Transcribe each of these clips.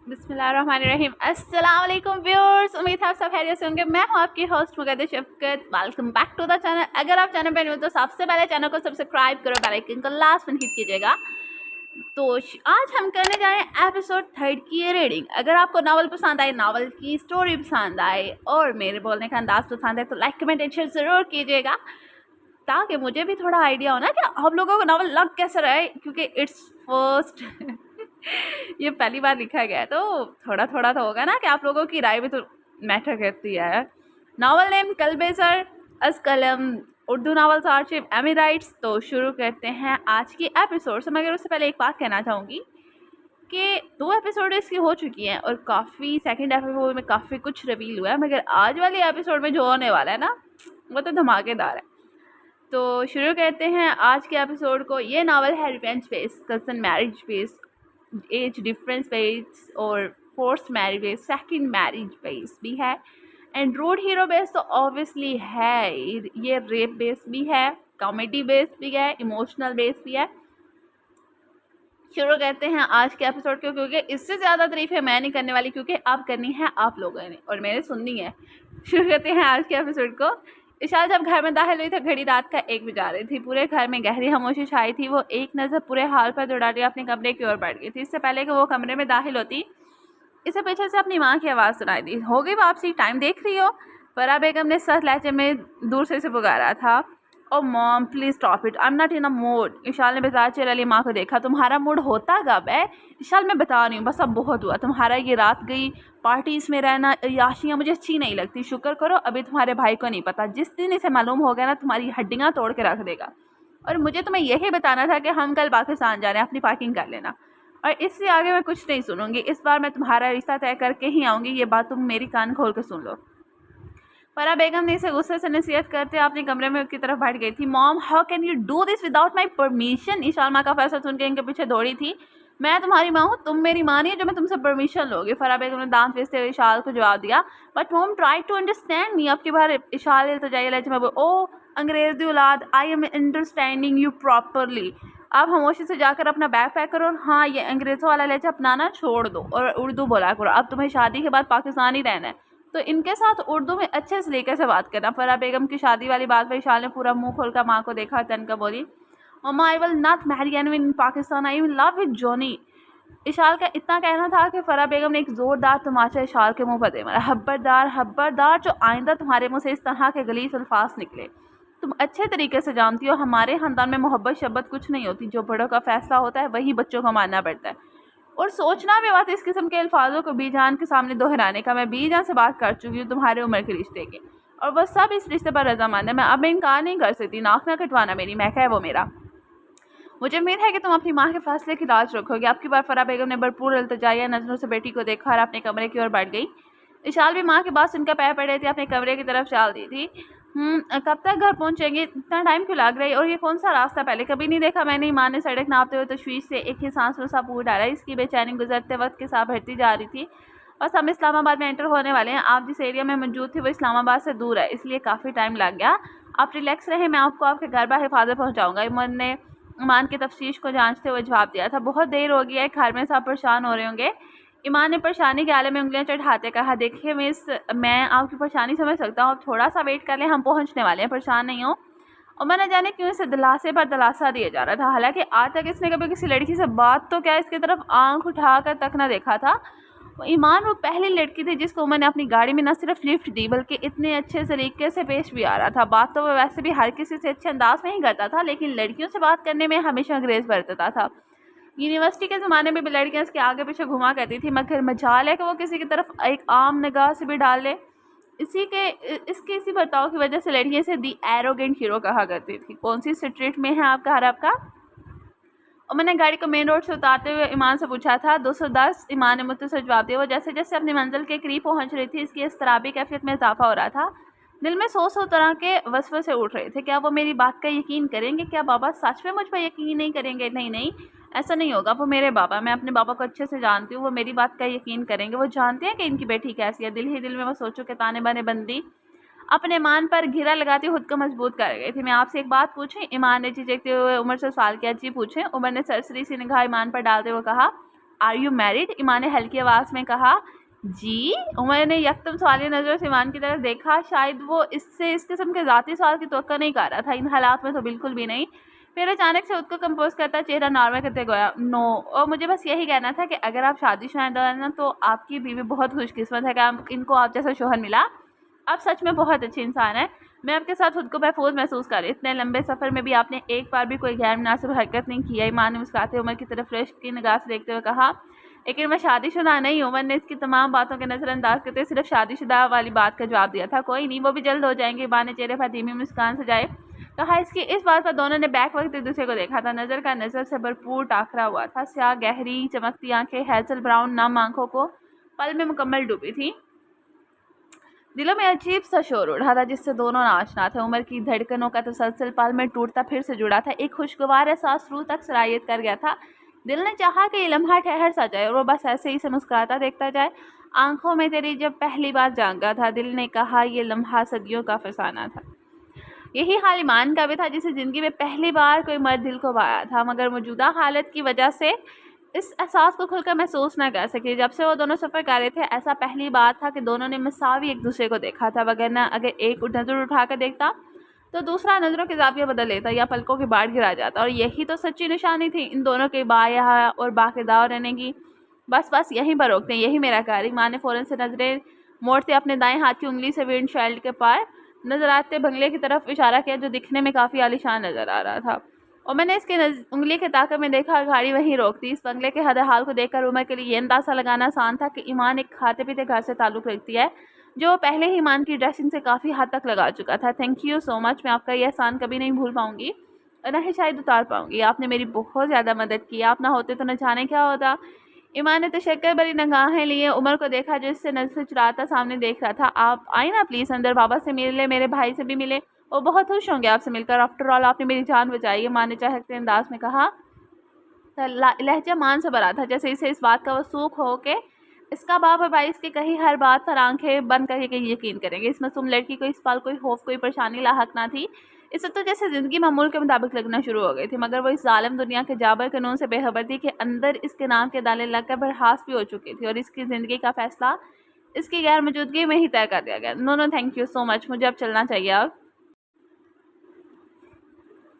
بسم اللہ الرحمن الرحیم. السلام علیکم ویورز, امید ہے آپ سب خیریت سے ہوں گے. میں ہوں آپ کی host Muqaddar Shafqat. Welcome back to the channel. اگر آپ چینل پہ نہیں ہو تو سب سے پہلے چینل کو سبسکرائب کرو, بیل آئکن کو لاسٹ میں ہٹ کیجیے گا. تو آج ہم کرنے جا رہے ہیں ایپیسوڈ 3 کی ریڈنگ. اگر آپ کو ناول پسند آئے, ناول کی اسٹوری پسند آئے اور میرے بولنے کا انداز پسند ہے تو لائک کمنٹ اینڈ شیئر ضرور کیجیے گا, تاکہ مجھے بھی تھوڑا آئیڈیا ہونا کہ آپ لوگوں کو ناول لگ کیسے رہے, کیونکہ اٹس فرسٹ یہ پہلی بار لکھا گیا ہے تو تھوڑا تھوڑا تو ہوگا نا کہ آپ لوگوں کی رائے بھی تو میٹر کرتی ہے. ناول نیم قلب زر از قلم, اردو ناولز آرشیو ایمی رائٹس. تو شروع کرتے ہیں آج کی ایپیسوڈ سے. مگر اس سے پہلے ایک بات کہنا چاہوں گی کہ 2 ایپیسوڈ اس کی ہو چکی ہیں اور کافی سیکنڈ ایپیسوڈ میں کافی کچھ ریویل ہوا ہے, مگر آج والی ایپیسوڈ میں جو ہونے والا ہے نا وہ تو دھماکے دار ہے. تو شروع کرتے ہیں آج کے ایپیسوڈ کو. یہ ناول ہے ریونج بیس, کزن میرج بیس, ایج ڈفرینس بیس اور فورس میرج بیس, سیکنڈ میرج بیس بھی ہے, اینڈ روڈ ہیرو بیس تو اوبیسلی ہے. یہ ریپ بیس بھی ہے, کامیڈی بیس بھی ہے, ایموشنل بیس بھی ہے. شروع کرتے ہیں آج کے ایپیسوڈ کو, کیونکہ اس سے زیادہ تعریفیں میں نہیں کرنے والی, کیونکہ اب کرنی ہے آپ لوگوں نے اور میں نے سننی ہے. شروع کرتے ہیں آج کے ایپیسوڈ کو. اشال جب گھر میں داخل ہوئی تو گھڑی رات کا 1 بجا رہی تھی. پورے گھر میں گہری خاموشی چھائی تھی. وہ ایک نظر پورے حال پر دوڑاتی اپنے کمرے کی اور بڑھ گئی تھی. اس سے پہلے کہ وہ کمرے میں داخل ہوتی, اسے پیچھے سے اپنی ماں کی آواز سنائی دی. ہو گئی واپسی, ٹائم دیکھ رہی ہو؟ فرح بیگم نے سخت لہجے میں دور سے اسے پکارا تھا. او mom please stop it, I am not in a mood. Ashal نے بیزار چہرے والی ماں کو دیکھا. تمہارا موڈ ہوتا کب ہے اشال؟ میں بتا رہی ہوں, بس اب بہت ہوا. تمہارا یہ رات گئی پارٹیز میں رہنا, یاشیاں مجھے اچھی نہیں لگتی. شکر کرو ابھی تمہارے بھائی کو نہیں پتا. جس دن اسے معلوم ہو گیا نا تمہاری ہڈیاں توڑ کے رکھ دے گا. اور مجھے تمہیں یہی بتانا تھا کہ ہم کل پاکستان جا رہے ہیں, اپنی پارکنگ کر لینا. اور اس سے آگے میں کچھ نہیں سنوں گی. اس بار میں تمہارا رشتہ طے کر کے ہی آؤں گی. یہ بات تم میری کان کھول کے سن لو. فرح بیگم نے اسے غصے سے نصیحت کرتے اپنے کمرے میں کی طرف بڑھ گئی تھی. Mom how can you do this without my permission? Ashal ماں کا فیصلہ سن کے ان کے پیچھے دوڑی تھی. میں تمہاری ماں ہوں, تم میری ماں نہیں ہے جو میں تم سے پرمیشن لو گی. فرح بیگم نے دانت پیستے ہوئے اشال کو جواب دیا. But mom try to understand me. اب کی بار اشال التجائی لہجے میں او انگریزی اولاد, I am understanding you properly. آپ خاموشی سے جا کر اپنا بیگ پیک کرو, اور ہاں یہ انگریزوں والا لہجہ اپنانا چھوڑ دو اور اردو بولا کرو. اب تمہیں شادی کے بعد پاکستان ہی رہنا ہے تو ان کے ساتھ اردو میں اچھے سلیقے سے بات کرنا. فرح بیگم کی شادی والی بات پہ اشال نے پورا منہ کھول کر ماں کو دیکھا. تن کا بولی, mama I will not marry anyone in Pakistan, I will love with Johnny. Ashal کا اتنا کہنا تھا کہ فرح بیگم نے ایک زوردار تماچا اشال کے منہ پر دے مارا. خبردار جو آئندہ تمہارے منہ سے اس طرح کے غلیظ الفاظ نکلے. تم اچھے طریقے سے جانتی ہو ہمارے خاندان میں محبت شبت کچھ نہیں ہوتی. جو بڑوں کا فیصلہ ہوتا ہے وہی بچوں کو ماننا پڑتا ہے, اور سوچنا بھی بات اس قسم کے الفاظوں کو بی جان کے سامنے دہرانے کا. میں بی جان سے بات کر چکی ہوں تمہارے عمر کے رشتے کے, اور وہ سب اس رشتے پر رضامند ہے. میں اب انکار نہیں کر سکتی. ناک نہ کٹوانا میری مہکا ہے وہ میرا. مجھے امید ہے کہ تم اپنی ماں کے فیصلے کی لاج رکھو گے. اب کی بار فرح بیگم نے بھرپور التجائیہ نظروں سے بیٹی کو دیکھا اور اپنے کمرے کی اور بڑھ گئی. اشال بھی ماں کی بات سن کر پیر پڑ رہی تھی, اپنے کمرے کی طرف چال دی تھی. کب تک گھر پہنچیں گے؟ اتنا ٹائم کیوں لگ رہی؟ اور یہ کون سا راستہ پہلے کبھی نہیں دیکھا میں نے. ماں نے سڑک ناپتے ہوئے تشویش سے ایک ہی سانس میں سا پھول ڈالا. اس کی بے چینی گزرتے وقت کے ساتھ بڑھتی جا رہی تھی. بس ہم اسلام آباد میں انٹر ہونے والے ہیں. آپ جس ایریا میں موجود تھی وہ اسلام آباد سے دور ہے, اس لیے کافی ٹائم لگ گیا. آپ ریلیکس رہیں, میں آپ کو آپ کے گھر بحفاظت پہنچاؤں گا. ایمان نے ایمان کی تفتیش کو جانچتے ہوئے جواب دیا تھا. بہت دیر ہو گئی ہے, گھر میں سب پریشان ہو رہے ہوں گے. ایمان نے پریشانی کے عالم میں انگلیاں چڑھاتے کہا. دیکھیے مس, میں آپ کی پریشانی سمجھ سکتا ہوں, آپ تھوڑا سا ویٹ کر لیں, ہم پہنچنے والے ہیں, پریشان نہیں ہوں. اور میں نہ جانے کیوں اسے دلاسے پر دلاسا دیا جا رہا تھا. حالانکہ آج تک اس نے کبھی کسی لڑکی سے بات تو کیا اس کی طرف آنکھ اٹھا کر تک نہ دیکھا تھا. ایمان وہ پہلی لڑکی تھی جس کو عمر نے اپنی گاڑی میں نہ صرف لفٹ دی بلکہ اتنے اچھے طریقے سے پیش بھی آ رہا تھا. بات تو وہ ویسے بھی ہر کسی سے اچھے انداز میں ہی کرتا تھا, لیکن لڑکیوں سے بات کرنے میں ہمیشہ انگریز برتتا تھا. یونیورسٹی کے زمانے میں بھی لڑکیاں اس کے آگے پیچھے گھما کرتی تھی, مگر مجال ہے کہ وہ کسی کی طرف ایک عام نگاہ سے بھی ڈال لے. اسی برتاؤ کی وجہ سے لڑکیاں سے دی ایروگینٹ ہیرو کہا کرتی تھی. کون سی اسٹریٹ میں ہے آپ کا گھر آپ کا؟ اور میں نے گاڑی کو مین روڈ سے اتارتے ہوئے ایمان سے پوچھا تھا. 210. ایمان نے متصل جواب دیا. وہ جیسے جیسے اپنی منزل کے قریب پہنچ رہی تھی اس کی اضطرابی کیفیت میں اضافہ ہو رہا تھا. دل میں 100 طرح کے وسوسے اٹھ رہے تھے. کیا وہ میری بات کا یقین کریں گے؟ کیا بابا سچ میں مجھ پر یقین نہیں کریں گے؟ نہیں ایسا نہیں ہوگا. وہ میرے بابا, میں اپنے بابا کو اچھے سے جانتی ہوں, وہ میری بات کا یقین کریں گے. وہ جانتے ہیں کہ ان کی بیٹی کیسی ہے. دل ہی دل میں وہ سوچوں کے تانے بانے بندی اپنے ایمان پر گھیرا لگاتی خود کو مضبوط کر گئی تھی. میں آپ سے ایک بات پوچھیں؟ ایمان نے جھجکتے ہوئے عمر سے سوال کیا. جی پوچھیں. عمر نے سرسری سی نگاہ ایمان پر ڈالتے ہوئے کہا. Are you married? ایمان نے ہلکی آواز میں کہا جی۔ عمر نے یکدم سوالیہ نظروں سے ایمان کی طرف دیکھا، شاید وہ اس سے اس قسم کے ذاتی سوال کی توقع نہیں کر رہا تھا، ان حالات میں تو بالکل بھی نہیں۔ پھر اچانک سے خود کو کمپوز کرتا چہرہ نارمل کرتے گویا نو، اور مجھے بس یہی کہنا تھا کہ اگر آپ شادی شدہ ہیں نا تو آپ کی بیوی بہت خوش قسمت ہے کہ ان کو آپ جیسا شوہر ملا۔ آپ سچ میں بہت اچھی انسان ہیں، میں آپ کے ساتھ خود کو محفوظ محسوس کر رہی۔ اتنے لمبے سفر میں بھی آپ نے ایک بار بھی کوئی غیر مناسب حرکت نہیں کی ہے، ایمان نے مسکراتے عمر کی طرف رشک کی نگاہ سے دیکھتے ہوئے کہا۔ لیکن میں شادی شدہ نہیں ہوں۔ عمر نے اس کی تمام باتوں کے نظر انداز کرتے صرف شادی شدہ والی بات کا جواب دیا تھا۔ کوئی نہیں، وہ بھی جلد ہو جائیں گے۔ ایمان نے چہرے پر دھیمی مسکان سجائے کہا۔ اس بات پر دونوں نے بیک وقت ایک دوسرے کو دیکھا تھا، نظر کا نظر سے بھرپور ٹاکرا ہوا تھا۔ سیاہ گہری چمکتی آنکھیں ہیزل براؤن نم آنکھوں کو پل میں مکمل ڈوبی تھی۔ دلوں میں عجیب سا شور اٹھا تھا جس سے دونوں ناچنا تھے۔ عمر کی دھڑکنوں کا تسلسل پل میں ٹوٹتا پھر سے جڑا تھا، ایک خوشگوار احساس روح تک سرایت کر گیا تھا۔ دل نے چاہا کہ یہ لمحہ ٹھہر سا جائے اور وہ بس ایسے ہی سے مسکراتا دیکھتا جائے۔ آنکھوں میں تیری جب پہلی بار جھانکا تھا، دل نے کہا یہ لمحہ صدیوں کا فسانہ تھا۔ یہی حال ایمان کا بھی تھا، جسے زندگی میں پہلی بار کوئی مرد دل کو پایا تھا، مگر موجودہ حالت کی وجہ سے اس احساس کو کھل کر محسوس نہ کر سکی۔ جب سے وہ دونوں سفر کر رہے تھے، ایسا پہلی بار تھا کہ دونوں نے مساوی ایک دوسرے کو دیکھا تھا، وگرنہ اگر ایک نظر اٹھا کر دیکھتا تو دوسرا نظروں کے زاویہ بدل لیتا یا پلکوں کی باڑھ گرا جاتا، اور یہی تو سچی نشانی تھی ان دونوں کے بایا اور باقاعدہ رہنے کی۔ بس یہیں پر روکتے ہیں، یہی میرا گھر۔ ایمان نے فوراً سے نظریں موڑتے اپنے دائیں ہاتھ کی انگلی سے ونڈ شیلڈ کے پار نظر آتے بنگلے کی طرف اشارہ کیا جو دکھنے میں کافی عالیشان نظر آ رہا تھا، اور میں نے اس کے انگلی کے طاقت میں دیکھا گاڑی وہیں روک دی۔ اس بنگلے کے حال کو دیکھ کر عمر کے لیے یہ اندازہ لگانا آسان تھا کہ ایمان ایک کھاتے پیتے گھر سے تعلق رکھتی ہے جو پہلے ہی ایمان کی ڈریسنگ سے کافی حد تک لگا چکا تھا۔ تھینک یو سو مچ، میں آپ کا یہ احسان کبھی نہیں بھول پاؤں گی اور نہ ہی شاید اتار پاؤں گی۔ آپ نے میری بہت زیادہ مدد کی، آپ نہ ہوتے تو نہ جانے کیا ہوتا۔ ایمان نے تشکر بھری نگاہیں لیے عمر کو دیکھا جو اس سے نظر چراتا سامنے دیکھ رہا تھا۔ آپ آئیں نا پلیز اندر، بابا سے ملے، میرے بھائی سے بھی ملے، وہ بہت خوش ہوں گے آپ سے مل کر۔ آفٹر آل آپ نے میری جان بچائی ہے، ماں نے چہکتے انداز میں کہا۔ لہجہ مان سے بھرا تھا، جیسے اسے اس بات کا وثوق ہو کہ اس کا باپ اور بھائی اس کی کہیں ہر بات پر آنکھیں بند کر کے یقین کریں گے۔ اس معصوم لڑکی کو اس پل کوئی خوف کوئی پریشانی لاحق نہ تھی، اس وقت تو جیسے زندگی معمول کے مطابق لگنا شروع ہو گئی تھی، مگر وہ اس ظالم دنیا کے جابر قانون سے بے خبر تھی کہ اندر اس کے نام کے دانے لگ کر برحاس بھی ہو چکی تھی، اور اس کی زندگی کا فیصلہ اس کی غیر موجودگی میں ہی طے کر دیا گیا۔ نو تھینک یو سو مچ، مجھے اب چلنا چاہیے۔ اب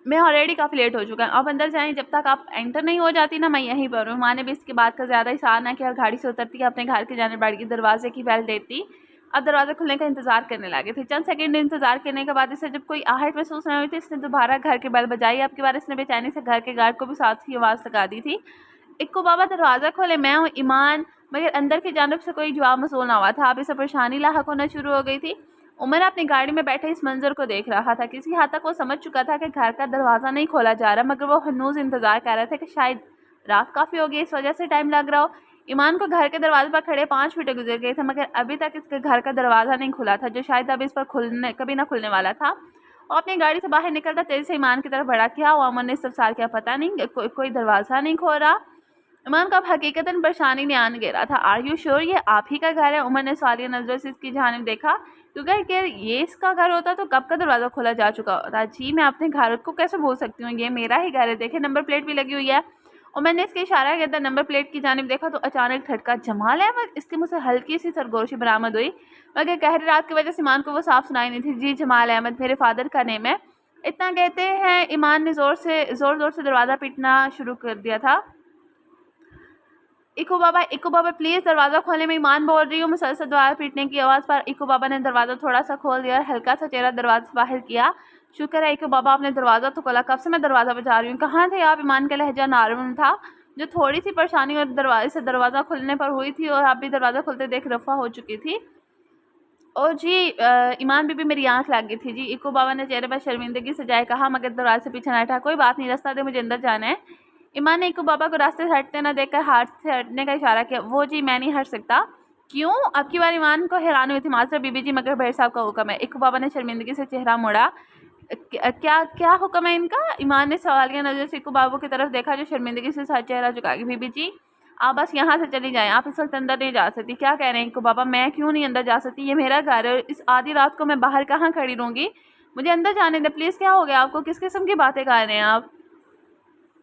میں آلریڈی کافی لیٹ ہو چکا ہوں، آپ اندر جائیں، جب تک آپ انٹر نہیں ہو جاتی نا میں یہیں پر ہوں۔ ماں نے بھی اس کی بات کا زیادہ احسان نہ کیا اور گاڑی سے اترتی اپنے گھر کی جانب بڑھ گئی، دروازے کی بیل دیتی اب دروازہ کھلنے کا انتظار کرنے لگی تھی۔ چند سیکنڈ انتظار کرنے کے بعد اسے جب کوئی آہٹ محسوس نہ ہوئی تھی، اس نے دوبارہ گھر کی بیل بجائی۔ اب کی بار اس نے بے چینی سے گھر کے گارڈ کو بھی ساتھ ہی آواز لگا دی تھی، اکو بابا دروازہ کھولے، میں ہوں ایمان، مگر اندر کی جانب سے کوئی جواب موصول نہ ہوا تھا۔ اب اسے پریشانی لاحق ہونا شروع ہو گئی تھی۔ عمر اپنی گاڑی میں بیٹھے اس منظر کو دیکھ رہا تھا، کسی حد تک وہ سمجھ چکا تھا کہ گھر کا دروازہ نہیں کھولا جا رہا، مگر وہ ہنوز انتظار کر رہا تھا کہ شاید رات کافی ہو گئی اس وجہ سے ٹائم لگ رہا ہو۔ ایمان کو گھر کے دروازے پر کھڑے 5 منٹ گزر گئے تھے، مگر ابھی تک اس کے گھر کا دروازہ نہیں کھلا تھا، جو شاید اب اس پر کبھی نہ کھلنے والا تھا۔ اور اپنی گاڑی سے باہر نکلتا تیزی سے ایمان کی طرف بڑھا، کیا ہوا؟ عمر نے استفسار کیا۔ پتہ نہیں، کوئی دروازہ نہیں کھول رہا۔ ایمان کو اب حقیقتاً پریشانی نے آن گھیرا تھا۔ آر یو شیور یہ آپ ہی کا گھر ہے؟ عمر نے سوالیہ نظروں سے اس کی جانب دیکھا، کیونکہ کہ یہ اس کا گھر ہوتا تو کب کا دروازہ کھولا جا چکا ہوتا۔ جی میں اپنے گھر کو کیسے بھول سکتی ہوں، یہ میرا ہی گھر ہے، دیکھیں نمبر پلیٹ بھی لگی ہوئی ہے۔ اور میں نے اس کے اشارہ کیا تھا نمبر پلیٹ کی جانب دیکھا تو اچانک جھٹکا۔ جمال احمد؟ اس کے منہ سے ہلکی سی سرگوشی برآمد ہوئی، مگر گہری رات کی وجہ سے ایمان کو وہ صاف سنائی نہیں تھی۔ جی جمال احمد میرے فادر کا نیم ہے۔ اتنا کہتے ہیں ایمان نے زور زور سے دروازہ پیٹنا شروع کر دیا تھا۔ اکو بابا پلیز دروازہ کھولنے، میں ایمان بول رہی ہوں۔ مسلسل دروازہ پیٹنے کی آواز پر اکو بابا نے دروازہ تھوڑا سا کھول دیا اور ہلکا سا چہرہ دروازے سے باہر کیا۔ شکر ہے اکو بابا آپ نے دروازہ تو کھولا، کب سے میں دروازہ بجا رہی ہوں، کہاں تھے آپ؟ ایمان کا لہجہ نارمل تھا، جو تھوڑی سی پریشانی اور دروازہ کھلنے پر ہوئی تھی، اور اب بھی دروازہ کھلتے دیکھ رفع ہو چکی تھی۔ اور جی ایمان بھی میری آنکھ لگ گئی تھی جی، اکو بابا نے چہرے پر شرمندگی سے جائے کہا، مگر دروازے سے پیچھے نہ ہٹا۔ کوئی بات نہیں، راستہ دے، مجھے اندر جانا ہے۔ ایمان نے اکو بابا کو راستے سے ہٹتے نہ دیکھ کر ہاتھ سے ہٹنے کا اشارہ کیا۔ وہ جی میں نہیں ہٹ سکتا۔ کیوں؟ اب کی بار ایمان کو حیران ہوئی تھی۔ معذرت بی بی جی، مگر بھائی صاحب کا حکم ہے۔ اکو بابا نے شرمندگی سے چہرہ موڑا۔ کیا حکم ہے ان کا؟ ایمان نے سوالیہ نظر سے اکو بابا کی طرف دیکھا جو شرمندگی سے چہرہ جھکا گئی۔ بی بی جی آپ بس یہاں سے چلی جائیں، آپ اس وقت اندر نہیں جا سکتی۔ کیا کہہ رہے ہیں اکو بابا؟ میں کیوں نہیں اندر جا سکتی؟ یہ میرا گھر ہے، اس آدھی رات کو میں باہر کہاں کھڑی رہوں گی؟ مجھے اندر جانے دیں پلیز۔ کیا ہو گیا آپ کو؟ کس قسم کی باتیں کر رہے ہیں آپ؟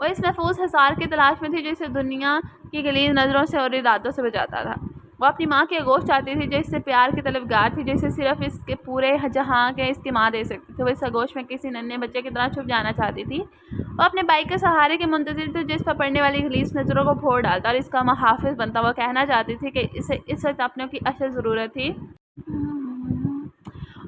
وہ اس محفوظ حصار کی تلاش میں تھی جو اسے دنیا کی غلیظ نظروں سے اور ارادوں سے بچاتا تھا۔ وہ اپنی ماں کی آغوش چاہتی تھی جو اس سے پیار کی طلبگار تھی، جو اسے صرف اس کے پورے جہاں کے اس کی ماں دے سکتی تھی۔ وہ اس آغوش میں کسی ننھے بچے کی طرح چھپ جانا چاہتی تھی۔ وہ اپنے بھائی کے سہارے کے منتظر تھی جو اس پر پڑنے والی غلیظ نظروں کو پھوڑ ڈالتا اور اس کا محافظ بنتا۔ وہ کہنا چاہتی تھی کہ اسے اس وقت اپنوں کی اصل ضرورت تھی۔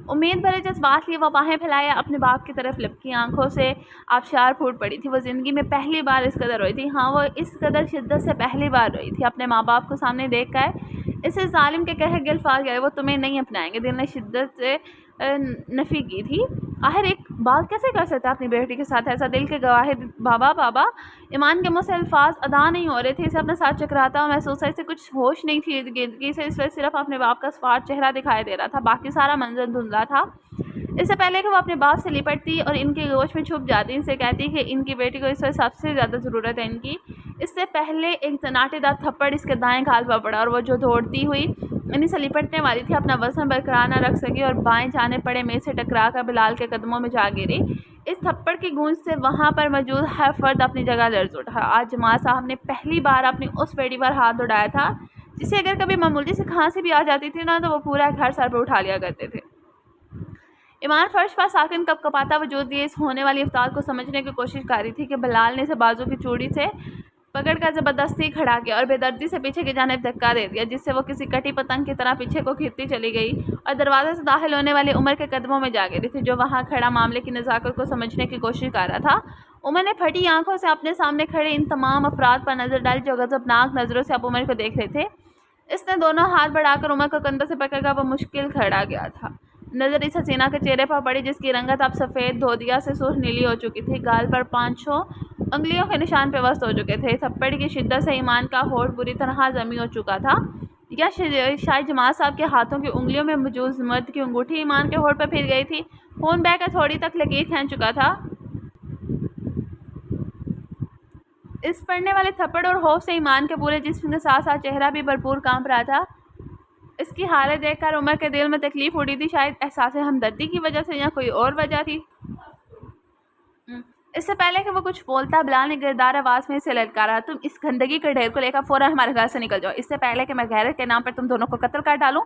امید بھرے جذبات لیے وہ باہیں پھیلائے اپنے باپ کی طرف لپکی، آنکھوں سے آبشار پھوٹ پڑی تھی۔ وہ زندگی میں پہلی بار اس قدر روئی تھی، ہاں وہ اس قدر شدت سے پہلی بار روئی تھی اپنے ماں باپ کو سامنے دیکھ کر۔ اسے ظالم کے کہے گے الفاظ گئے، وہ تمہیں نہیں اپنائیں گے، دل نے شدت سے نفی کی تھی۔ آخر ایک باپ کیسے کر سکتا اپنی بیٹی کے ساتھ ایسا؟ دل کے گواہے بابا بابا، ایمان کے منہ سے الفاظ ادا نہیں ہو رہے تھے، اسے اپنے ساتھ چکراتا اور محسوس ہے اسے کچھ ہوش نہیں تھی گردگی سے، اس وقت صرف اپنے باپ کا سپاٹ چہرہ دکھائی دے رہا تھا، باقی سارا منظر دھندلا تھا۔ اس سے پہلے کہ وہ اپنے باپ سے لپٹتی اور ان کی گوش میں چھپ جاتی، ان سے کہتی کہ ان کی بیٹی کو اس وقت سب سے زیادہ ضرورت ہے ان کی، اس سے پہلے ایک سناٹے دار تھپڑ اس کے دائیں گال پر پڑا اور وہ جو دوڑتی ہوئی انہیں سے لپٹنے والی تھی اپنا وزن برقرار نہ رکھ سکی اور بائیں جانے پڑے میز سے ٹکرا کر بلال کے قدموں میں جا گری۔ اس تھپڑ کی گونج سے وہاں پر موجود ہر فرد اپنی جگہ لرز اٹھا۔ آج جماعت صاحب نے پہلی بار اپنی اس بیٹی پر ہاتھ اٹھایا تھا جسے اگر کبھی معمولی سے کھانسی بھی آ جاتی تھی نا تو وہ پورا گھر سر پر اٹھا لیا کرتے تھے۔ ایمان فرش پر ساکن کپ کپاتا وجود لیے اس ہونے والی افطار کو سمجھنے کی کوشش کر رہی تھی کہ بلال نے اسے بازو کی چوڑی سے پکڑ کر زبردستی کھڑا کیا اور بے دردی سے پیچھے کی جانب دھکا دے دیا، جس سے وہ کسی کٹی پتنگ کی طرح پیچھے کو کھینچتی چلی گئی اور دروازے سے داخل ہونے والی عمر کے قدموں میں جا گری تھی جو وہاں کھڑا معاملے کی نزاکت کو سمجھنے کی کوشش کر رہا تھا۔ عمر نے پھٹی آنکھوں سے اپنے سامنے کھڑے ان تمام افراد پر نظر ڈالی جو غضبناک نظروں سے اب عمر کو دیکھ رہے تھے۔ اس نے دونوں ہاتھ بڑھا کر عمر کو کندھوں سے پکڑ کر وہ مشکل کھڑا گیا تھا۔ نظر اس حسینہ کے چہرے پر پڑی جس کی رنگت اب سفید دھودیا سے سرخ نیلی ہو چکی تھی، گال پر 5 انگلیوں کے نشان پیوست ہو چکے تھے۔ تھپڑ کی شدت سے ایمان کا ہونٹ بری طرح زخمی ہو چکا تھا، یا شاید جماعت صاحب کے ہاتھوں کی انگلیوں میں موجود مرد کی انگوٹھی ایمان کے ہونٹ پر پھر گئی تھی۔ خون بہہ کر تھوڑی تک لکیر کھینچ چکا تھا۔ اس پڑنے والے تھپڑ اور خوف سے ایمان کے پورے جسم کے ساتھ ساتھ چہرہ بھی بھرپور کانپ رہا تھا۔ اس کی حالت دیکھ کر عمر کے دل میں تکلیف اٹھی تھی، شاید احساس ہمدردی کی وجہ سے یا کوئی اور وجہ تھی۔ اس سے پہلے کہ وہ کچھ بولتا بلال نے گردار آواز میں اسے للکارا، تم اس گندگی کے ڈھیر کو لے کر فوراً ہمارے گھر سے نکل جاؤ، اس سے پہلے کہ میں غیرت کے نام پر تم دونوں کو قتل کر ڈالوں۔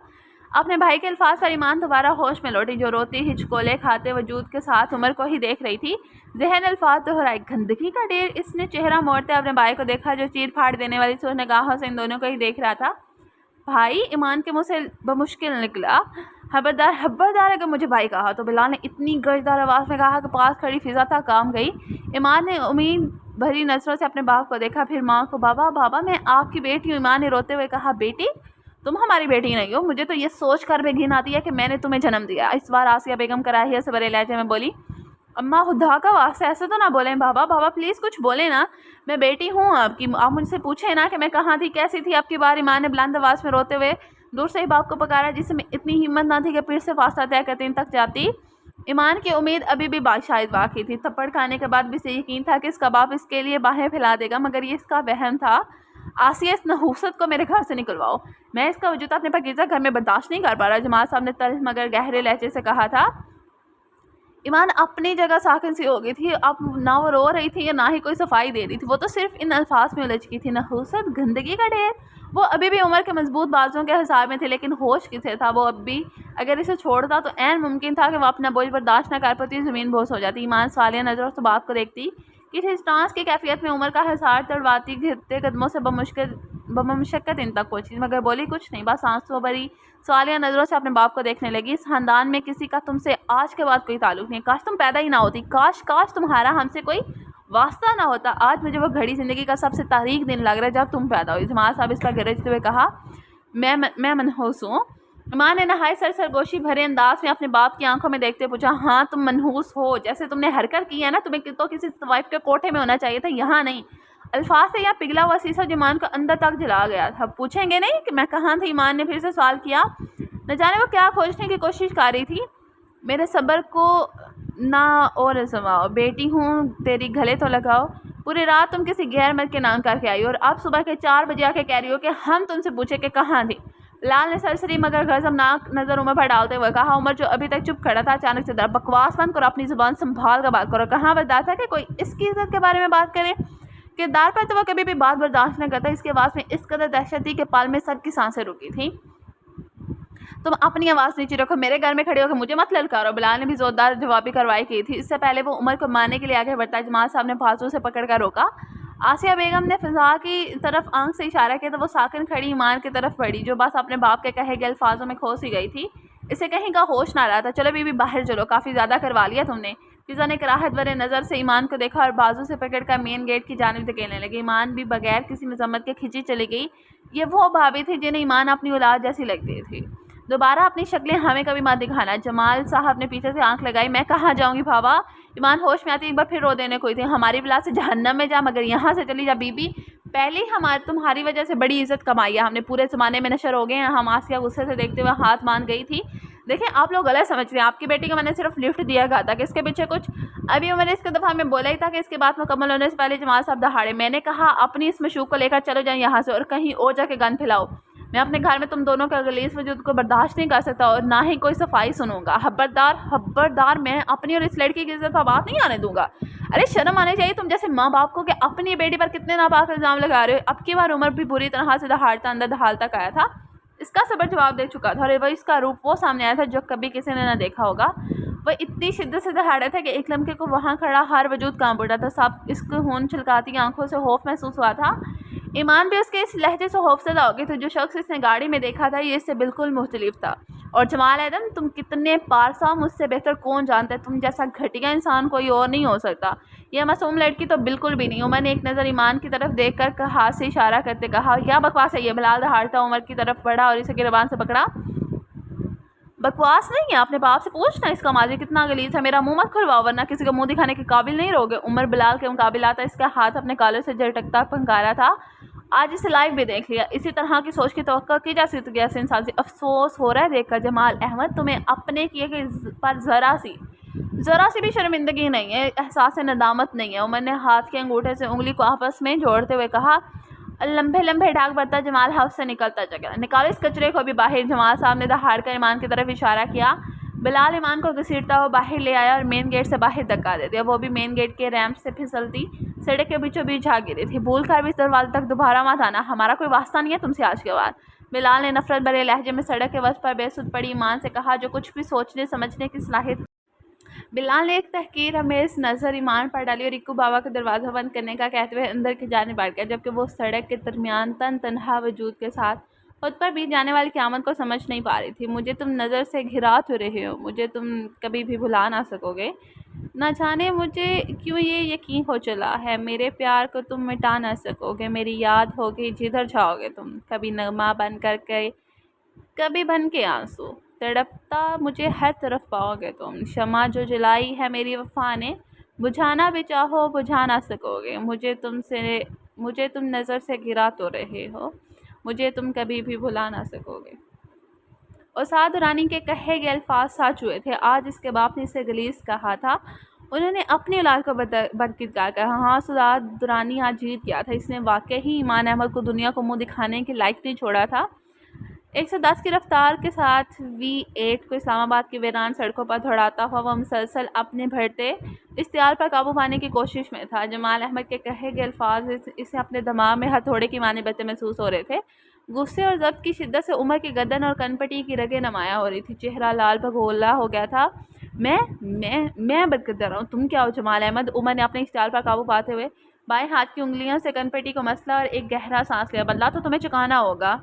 اپنے بھائی کے الفاظ پر ایمان دوبارہ ہوش میں لوٹی جو روتی ہچکولے کھاتے وجود کے ساتھ عمر کو ہی دیکھ رہی تھی۔ ذہن الفاظ دہرائے، گندگی کا ڈھیر۔ اس نے چہرہ موڑتے اپنے بھائی کو دیکھا جو چیر پھاڑ دینے والی سرخ نگاہوں سے ان دونوں کو ہی دیکھ رہا تھا۔ بھائی؟ ایمان کے منہ سے بمشکل نکلا۔ خبردار اگر مجھے بھائی کہا تو بلال نے اتنی گرجدار آواز میں کہا کہ پاس کھڑی فضا تک کام گئی۔ ایمان نے امید بھری نظروں سے اپنے باپ کو دیکھا، پھر ماں کو۔ بابا بابا میں آپ کی بیٹی ہوں، ایمان نے روتے ہوئے کہا۔ بیٹی؟ تم ہماری بیٹی نہیں ہو، مجھے تو یہ سوچ کر بھی گھن آتی ہے کہ میں نے تمہیں جنم دیا۔ اس بار آسیہ بیگم کراہیے سے بھرے لہجے میں بولی۔ اماں خدا کا واسطہ ایسے تو نہ بولیں بابا، بابا پلیز کچھ بولیں نا، میں بیٹی ہوں آپ کی، آپ مجھ سے پوچھیں نا کہ میں کہاں تھی، کیسی تھی آپ کی بار۔ ایمان نے بلند آواز میں روتے ہوئے دور سے ہی باپ کو پکارا جس میں اتنی ہمت نہ تھی کہ پھر سے فاصلہ طے کرتے تک جاتی۔ ایمان کی امید ابھی بھی شاید باقی تھی، تھپڑ کھانے کے بعد بھی اسے یقین تھا کہ اس کا باپ اس کے لیے باہیں پھیلا دے گا، مگر یہ اس کا وہم تھا۔ آسیہ اس نحوست کو میرے گھر سے نکلواؤ، میں اس کا وجود اپنے پاکیزہ گھر میں برداشت نہیں کر پا رہا، جماعت صاحب نے تلخ مگر گہرے لہجے سے کہا تھا۔ ایمان اپنی جگہ ساکن سی ہو گئی تھی، اب نہ وہ رو رہی تھی یا نہ ہی کوئی صفائی دے رہی تھی، وہ تو صرف ان الفاظ میں الجھ گئی تھی۔ نحوست، گندگی کا ڈھیر۔ وہ ابھی بھی عمر کے مضبوط بازوؤں کے حصار میں تھے، لیکن ہوش کسے تھا؟ وہ اب بھی اگر اسے چھوڑتا تو عین ممکن تھا کہ وہ اپنا بوجھ برداشت نہ کر پاتی، زمین بوس ہو جاتی۔ ایمان سوالیہ نظروں سے باپ کو دیکھتی کہ اس ٹانس کی کیفیت میں عمر کا حصار تڑواتی گھرتے قدموں سے بمشقت ان تک پہنچی، مگر بولی کچھ نہیں، بس آنسوں بھری سوالیہ نظروں سے اپنے باپ کو دیکھنے لگی۔ اس خاندان میں کسی کا تم سے آج کے بعد کوئی تعلق نہیں، کاش تم پیدا ہی نہ ہوتی، کاش تمہارا ہم سے کوئی واسطہ نہ ہوتا۔ آج مجھے وہ گھڑی زندگی کا سب سے تاریک دن لگ رہا ہے جب تم پیدا ہوئی۔ جماعت صاحب اس کا گرجتے ہوئے کہا، میں منحوس ہوں۔ ماں نے نہایت سرگوشی بھرے انداز میں اپنے باپ کی آنکھوں میں دیکھتے پوچھا، ہاں تم منحوس ہو، جیسے تم نے حرکت کی ہے نا، تمہیں تو کسی طوائف کے کوٹھے میں ہونا چاہیے تھا، یہاں نہیں۔ الفاظ سے یا پگھلا ہوا سیسا ایمان کو اندر تک جلا گیا تھا۔ پوچھیں گے نہیں کہ میں کہاں تھی؟ ایمان نے پھر سے سوال کیا۔ نہ جانے وہ کیا کھوجنے کی کوشش کر رہی تھی۔ میرے صبر کو نہ اور آزماؤ، بیٹی ہوں تیری گلے تو لگاؤ۔ پوری رات تم کسی غیر مرد کے نام کر کے آئی اور اب صبح کے 4 بجے آ کے کہہ رہی ہو کہ ہم تم سے پوچھے کہ کہاں تھی۔ بلال نے سرسری مگر غضبناک نظر عمر پر ڈالتے ہوئے کہا۔ عمر جو ابھی تک چپ کھڑا تھا اچانک سے ڈرا۔ بکواس بند کرو، اپنی زبان سنبھال کر بات کرو۔ کہاں بردار تھا کہ کوئی اس کی عزت کے بارے میں بات کرے؟ کردار پر تو وہ کبھی بھی بات برداشت نہ کرتا۔ اس کی آواز میں اس قدر دہشت تھی کہ پال میں سب کی سانسیں رکی تھیں۔ تم اپنی آواز نیچے رکھو، میرے گھر میں کھڑے ہو کے مجھے مت للکارو۔ بلال نے بھی زوردار جوابی کارروائی کی تھی۔ اس سے پہلے وہ عمر کو مارنے کے لیے آگے بڑھتا جمال صاحب نے بازو سے پکڑ کر روکا۔ آسیہ بیگم نے فضا کی طرف آنکھ سے اشارہ کیا تو وہ ساکن کھڑی ایمان کی طرف بڑھی جو بس اپنے باپ کے کہے گئے الفاظوں میں کھو سی گئی تھی۔ اسے کہیں کا ہوش نہ رہا تھا۔ چلو بی بی باہر چلو، کافی زیادہ کروا لیا تم نے۔ فضا نے کراہت بھرے نظر سے ایمان کو دیکھا اور بازو سے پکڑ کر مین گیٹ کی جانب دھکیلنے لگی۔ ایمان بھی بغیر کسی مذمت کے کھینچی چلی گئی۔ یہ وہ بھابھی تھی جنہیں ایمان اپنی اولاد جیسی لگتی تھی۔ دوبارہ اپنی شکلیں ہمیں کبھی مت دکھانا۔ جمال صاحب نے پیچھے سے آنکھ لگائی۔ میں کہاں جاؤں گی بھاوا؟ ایمان ہوش میں آتی ایک بار پھر رو دینے کوئی تھی۔ ہماری بلا سے جہنم میں جا مگر یہاں سے چلی جا بی بی۔ پہلے ہی تمہاری وجہ سے بڑی عزت کمائی ہے ہم نے، پورے زمانے میں نشر ہو گئے ہیں ہم۔ آسیہ غصے سے دیکھتے ہوئے ہاتھ مان گئی تھی۔ دیکھیں آپ لوگ غلط سمجھ رہے ہیں، آپ کی بیٹی کو میں نے صرف لفٹ دیا کہا تھا کہ اس کے پیچھے کچھ ابھی عمر نے اس کے دفعہ میں بولا ہی تھا کہ اس کی بات مکمل ہونے سے پہلے جمال صاحب دہاڑے۔ میں نے کہا اپنی اس مشوق کو لے کر چلو جائیں یہاں سے اور کہیں اور جا کے گند پھیلاؤ۔ میں اپنے گھر میں تم دونوں کے غلیظ وجود کو برداشت نہیں کر سکتا اور نہ ہی کوئی صفائی سنوں گا۔ خبردار میں اپنی اور اس لڑکی کی عزت پر بات نہیں آنے دوں گا۔ ارے شرم آنے چاہیے تم جیسے ماں باپ کو کہ اپنی بیٹی پر کتنے ناپاک الزام لگا رہے ہو۔ اب کی بار عمر بھی بری طرح سے دہاڑتا اندر دھال تک آیا تھا۔ اس کا صبر جواب دے چکا تھا اور وہ اس کا روپ وہ سامنے آیا تھا جو کبھی کسی نے نہ دیکھا ہوگا۔ وہ اتنی شدت سے دہاڑے تھے کہ ایک لمحے کو وہاں کھڑا ہر وجود کانپ اٹھا تھا۔ سب اس کو خون چھلکاتی آنکھوں سے خوف محسوس ہوا تھا۔ ایمان بھی اس کے اس لہجے سے خوفزدہ ہو گئی تھی۔ جو شخص اس نے گاڑی میں دیکھا تھا یہ اس سے بالکل مختلف تھا۔ اور جمال ایدم تم کتنے پارسا مجھ سے بہتر کون جانتا ہے، تم جیسا گھٹیا انسان کوئی اور نہیں ہو سکتا۔ یہ معصوم لڑکی تو بالکل بھی نہیں۔ عمر نے ایک نظر ایمان کی طرف دیکھ کر ہاتھ سے اشارہ کرتے کہا کیا بکواس ہے یہ؟ بلال دہاڑتا عمر کی طرف بڑھا اور اسے گریبان سے پکڑا۔ بکواس نہیں ہے، اپنے باپ سے پوچھنا اس کا ماضی کتنا غلیظ ہے۔ میرا منہ مت کھلواؤ ورنہ کسی کو منہ دکھانے کے قابل نہیں رہو گے۔ عمر بلال کے مقابل آتا اس کا ہاتھ اپنے کالر سے جھٹکتا پھنکارا تھا۔ آج اسے لائیو بھی دیکھ لیا، اسی طرح کی سوچ کی توقع کی جا سکتی ہے انسان سے۔ افسوس ہو رہا ہے دیکھ کر جمال احمد تمہیں اپنے کیے پر ذرا سی بھی شرمندگی نہیں ہے، احساس ندامت نہیں ہے۔ عمر نے ہاتھ کے انگوٹھے سے انگلی کو آپس میں جوڑتے ہوئے کہا۔ لمبے ڈھاک بھرتا جمال ہاؤس سے نکلتا چلا۔ نکالو اس کچرے کو بھی باہر۔ جمال صاحب نے دہاڑ کر ایمان کی طرف اشارہ کیا۔ بلال ایمان کو گھسیٹتا ہوا باہر لے آیا اور مین گیٹ سے باہر دھکا دے دیا۔ وہ بھی مین گیٹ کے ریمپ سے پھسلتی سڑک کے بیچوں بیچ جا گری تھی۔ بھول کر بھی اس دروازے تک دوبارہ مت آنا، ہمارا کوئی واسطہ نہیں ہے تم سے آج کے بعد۔ بلال نے نفرت بھرے لہجے میں سڑک کے وسط پر بے سود پڑی ایمان سے کہا جو کچھ بھی سوچنے سمجھنے کی صلاحیت۔ بلال نے ایک تحقیر آمیز نظر ایمان پر ڈالی اور اکو بابا کا دروازہ بند کرنے کا کہتے ہوئے اندر کی جانب بڑھ گیا، جبکہ وہ سڑک کے درمیان تنہا وجود کے ساتھ خود پر بیت جانے والی قیامت کو سمجھ نہیں پا رہی تھی۔ مجھے تم نظر سے گھرا تو رہے ہو، مجھے تم کبھی بھی بھلا نہ سکو گے۔ نہ جانے مجھے کیوں یہ یقین ہو چلا ہے، میرے پیار کو تم مٹا نہ سکو گے، میری یاد ہوگی جدھر جاؤ گے تم، کبھی نغمہ بن کر کے، کبھی بن کے آنسو، تڑپتا مجھے ہر طرف پاؤ گے تم۔ شمع جو جلائی ہے میری وفا نے، بجھانا بھی چاہو بجھا نہ سکو گے، مجھے تم نظر سے گرا تو رہے ہو، مجھے تم کبھی بھی بھلا نہ سکو گے۔ اور سعد دورانی کے کہے گئے الفاظ سچ ہوئے تھے۔ آج اس کے باپ نے اسے غلیظ کہا تھا، انہوں نے اپنی اولاد کو بدکردار کہا۔ ہاں سعد دورانی آج جیت گیا تھا، اس نے واقعی ایمان احمد کو دنیا کو منہ دکھانے کے لائق نہیں چھوڑا تھا۔ 110 کی رفتار کے ساتھ V8 کو اسلام آباد کی ویران سڑکوں پر دوڑاتا ہوا وہ مسلسل اپنے بڑھتے اشتعال پر قابو پانے کی کوشش میں تھا۔ جمال احمد کے کہے گئے الفاظ اسے اپنے دماغ میں ہتھوڑے کی مانند بہتے محسوس ہو رہے تھے۔ غصے اور ضبط کی شدت سے عمر کی گردن اور کن پٹی کی رگیں نمایاں ہو رہی تھی، چہرہ لال بھگولا ہو گیا تھا۔ میں بدکردار ہوں، تم کیا ہو جمال احمد؟ عمر نے اپنے اشتعال پر قابو پاتے ہوئے بائیں ہاتھ کی انگلیوں سے کن پٹی کو مسلا اور ایک گہرا سانس لیا۔ بدلہ تو تمہیں چکانا ہوگا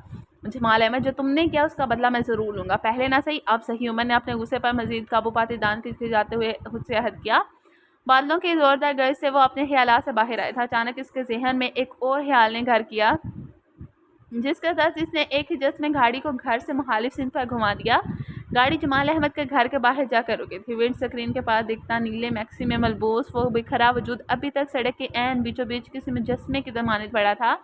جمال احمد، جو تم نے کیا اس کا بدلہ میں ضرور لوں گا، پہلے نہ صحیح اب صحیح۔ عمر نے اپنے غصے پر مزید قابو پاتے دانت کھچکھچاتے ہوئے خود سے عہد کیا۔ بادلوں کی زوردار گرج سے وہ اپنے خیالات سے باہر آیا تھا۔ اچانک اس کے ذہن میں ایک اور خیال نے گھر کیا، جس کے تحت اس نے ایک ہی جس میں گاڑی کو گھر سے مخالف سمت پر گھما دیا۔ گاڑی جمال احمد کے گھر کے باہر جا کر رکی تھی۔ ونڈ سکرین کے پاس دکھتا نیلے میکسی میں ملبوس وہ بکھرا وجود ابھی تک سڑک کے عین بیچوں بیچ کسی مجسمے کی ضمانت پڑا تھا۔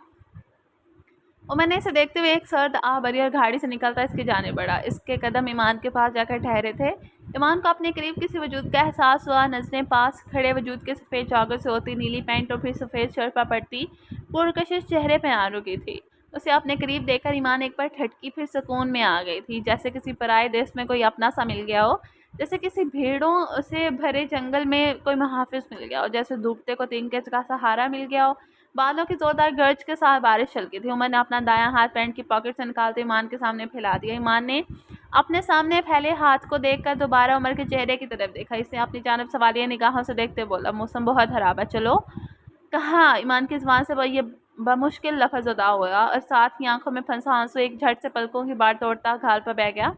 عمر نے اسے دیکھتے ہوئے ایک سرد آہ بھری اور گاڑی سے نکلتا اس کی جانب بڑھا۔ اس کے قدم ایمان کے پاس جا کر ٹھہرے تھے۔ ایمان کو اپنے قریب کسی وجود کا احساس ہوا، نظریں پاس کھڑے وجود کے سفید جاگر سے ہوتی نیلی پینٹ اور پھر سفید شرٹ پر پڑتی پرکشش چہرے پہ آ رکی تھی۔ اسے اپنے قریب دیکھ کر ایمان ایک بار ٹھٹکی، پھر سکون میں آ گئی تھی، جیسے کسی پرائے دیس میں کوئی اپنا سا مل گیا ہو، جیسے کسی بھیڑوں سے بھرے جنگل میں کوئی محافظ مل گیا ہو، جیسے ڈوبتے کو تینکے کا سہارا مل گیا ہو۔ بالوں کی زوردار گرج کے ساتھ بارش چلکی تھی۔ عمر نے اپنا دایاں ہاتھ پینٹ کی پاکٹ سے نکالتے ایمان کے سامنے پھیلا دیا۔ ایمان نے اپنے سامنے پھیلے ہاتھ کو دیکھ کر دوبارہ عمر کے چہرے کی طرف دیکھا۔ اس نے اپنی جانب سوالیہ نگاہوں سے دیکھتے بولا، موسم بہت خراب ہے، چلو۔ کہاں؟ ایمان کی زبان سے یہ بمشکل لفظ ادا ہوا اور ساتھ ہی آنکھوں میں پھنسا آنسو ایک جھٹ سے پلکوں کی بار توڑتا گھال پر بہ گیا۔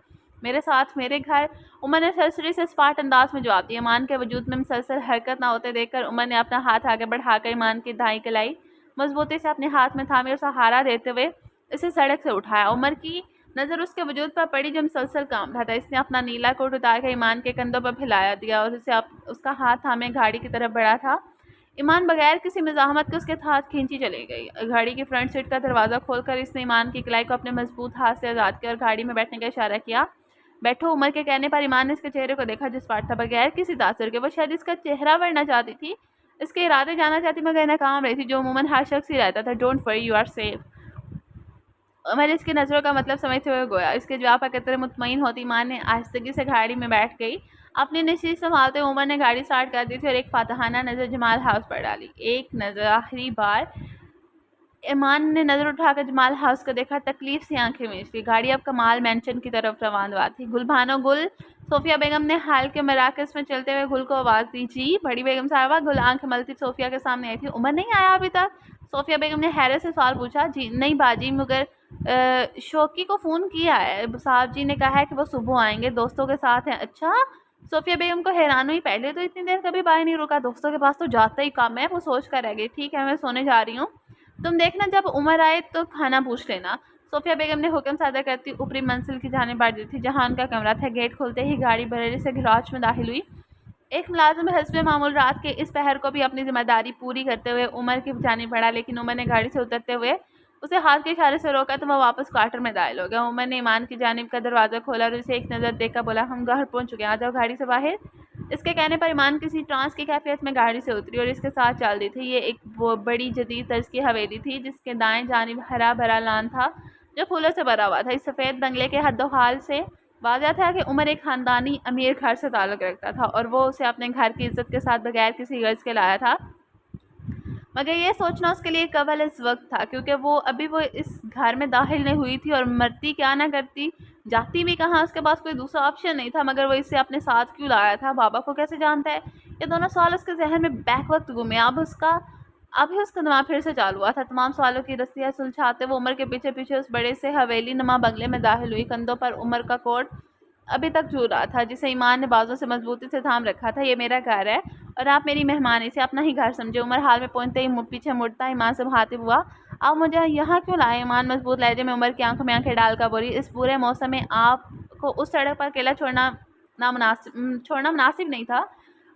میرے ساتھ میرے گھر؟ عمر نے سرسری سے اسپاٹ انداز میں جواب دیا۔ ایمان کے وجود میں مسلسل حرکت نہ ہوتے دیکھ کر عمر نے اپنا ہاتھ آگے بڑھا کر ایمان کی دائیں کلائی مضبوطی سے اپنے ہاتھ میں تھامی اور سہارا دیتے ہوئے اسے سڑک سے اٹھایا۔ عمر کی نظر اس کے وجود پر پڑی جو مسلسل کام رہا تھا۔ اس نے اپنا نیلا کوٹ اتار کر ایمان کے کندھوں پر پھیلایا دیا اور اسے اس کا ہاتھ تھامے گاڑی کی طرف بڑھا تھا۔ ایمان بغیر کسی مزاحمت کے اس کے ہاتھ کھینچی چلی گئی۔ گاڑی کی فرنٹ سیٹ کا دروازہ کھول کر اس نے ایمان کی کلائی کو اپنے مضبوط ہاتھ سے آزاد کیا اور گاڑی میں بیٹھنے کا اشارہ کیا۔ بیٹھو۔ عمر کے کہنے پر ایمان نے اس کے چہرے کو دیکھا جو اسپاٹ تھا، بغیر کسی تاثر کے۔ وہ شاید اس کا چہرہ ورنا چاہتی تھی، اس کے ارادے جانا چاہتی مگر ناکام رہی تھی، جو عموماً ہر شخص ہی رہتا تھا۔ Don't worry, you are safe. Umar اس کی نظروں کا مطلب سمجھتے ہوئے گویا۔ اس کے جواب پر قدرے مطمئن ہوتی ایمان نے آہستگی سے گاڑی میں بیٹھ گئی۔ اپنی نشست سنبھالتے عمر نے گاڑی سٹارٹ کر دی تھی اور ایک فاتحانہ نظر جمال ہاؤس پر ڈالی۔ ایک نظر، آخری بار ایمان نے نظر اٹھا کر جمال ہاؤس کو دیکھا، تکلیف سے آنکھیں مینچ لی۔ گاڑی اب کمال مینشن کی طرف رواں تھی۔ گل بانو، گل! صوفیہ بیگم نے حال کے مراکز میں چلتے ہوئے گل کو آواز دی۔ جی بڑی بیگم صاحبہ! گل آنکھ ملتی صوفیہ کے سامنے آئی تھی۔ عمر نہیں آیا ابھی تک؟ صوفیہ بیگم نے حیرت سے سوال پوچھا۔ جی نہیں باجی، مگر شوکی کو فون کیا ہے، صاحب جی نے کہا ہے کہ وہ صبح آئیں گے، دوستوں کے ساتھ ہیں۔ اچھا؟ صوفیہ بیگم کو حیران ہوئی، پہلے تو اتنی دیر کبھی باہر نہیں رکا، دوستوں کے پاس تو جاتا ہی کم ہے۔ وہ سوچ کر رہ گئی۔ ٹھیک ہے، میں سونے جا رہی ہوں، تم دیکھنا جب عمر آئے تو کھانا پوچھ لینا۔ صوفیہ بیگم نے حکم صادر کرتی اوپری منزل کی جانب بڑھ دی تھی جہاں ان کا کمرہ تھا۔ گیٹ کھلتے ہی گاڑی بریلی سے گراج میں داخل ہوئی۔ ایک ملازم حسب معمول رات کے اس پہر کو بھی اپنی ذمہ داری پوری کرتے ہوئے عمر کی جانب بڑھا، لیکن عمر نے گاڑی سے اترتے ہوئے اسے ہاتھ کے اشارے سے روکا تو وہ واپس کوارٹر میں داخل ہو گیا۔ عمر نے ایمان کی جانب کا دروازہ کھولا اور اسے ایک نظر دیکھ کر بولا، ہم گھر پہنچ چکے ہیں، آ جاؤ گاڑی سے باہر۔ اس کے کہنے پر ایمان کسی ٹرانس کی کیفیت میں گاڑی سے اتری اور اس کے ساتھ چل دی تھی۔ یہ ایک بڑی جدید طرز کی حویلی تھی جس کے دائیں جانب ہرا بھرا لان تھا جو پھولوں سے بھرا ہوا تھا۔ اس سفید بنگلے کے حد و حال سے واضح تھا کہ عمر ایک خاندانی امیر گھر سے تعلق رکھتا تھا اور وہ اسے اپنے گھر کی عزت کے ساتھ بغیر کسی غرض کے لایا تھا، مگر یہ سوچنا اس کے لیے قبل از وقت تھا کیونکہ وہ اس گھر میں داخل نہیں ہوئی تھی اور مرتی کیا نہ کرتی، جاتی بھی کہاں، اس کے پاس کوئی دوسرا آپشن نہیں تھا، مگر وہ اسے اپنے ساتھ کیوں لایا تھا، بابا کو کیسے جانتا ہے؟ یہ دونوں سوال اس کے ذہن میں بیک وقت گھومے۔ اب ہی اس کا دماغ پھر سے چالو ہوا تھا۔ تمام سوالوں کی رسیاں سلجھاتے وہ عمر کے پیچھے پیچھے اس بڑے سے حویلی نما بنگلے میں داخل ہوئی۔ کندھوں پر عمر کا کوٹ ابھی تک جھول رہا تھا جسے ایمان نے بازوں سے مضبوطی سے تھام رکھا تھا۔ یہ میرا گھر ہے اور آپ میری مہمان، اسے اپنا ہی گھر سمجھے۔ عمر حال میں پہنچتے ہی پیچھے مڑتا ایمان سے مخاطب ہوا، آپ مجھے یہاں کیوں لائے؟ ایمان مضبوط لہجے میں عمر کی آنکھوں میں آنکھیں ڈال کر بولی، اس برے موسم میں آپ کو اس سڑک پر اکیلا چھوڑنا مناسب نہیں تھا۔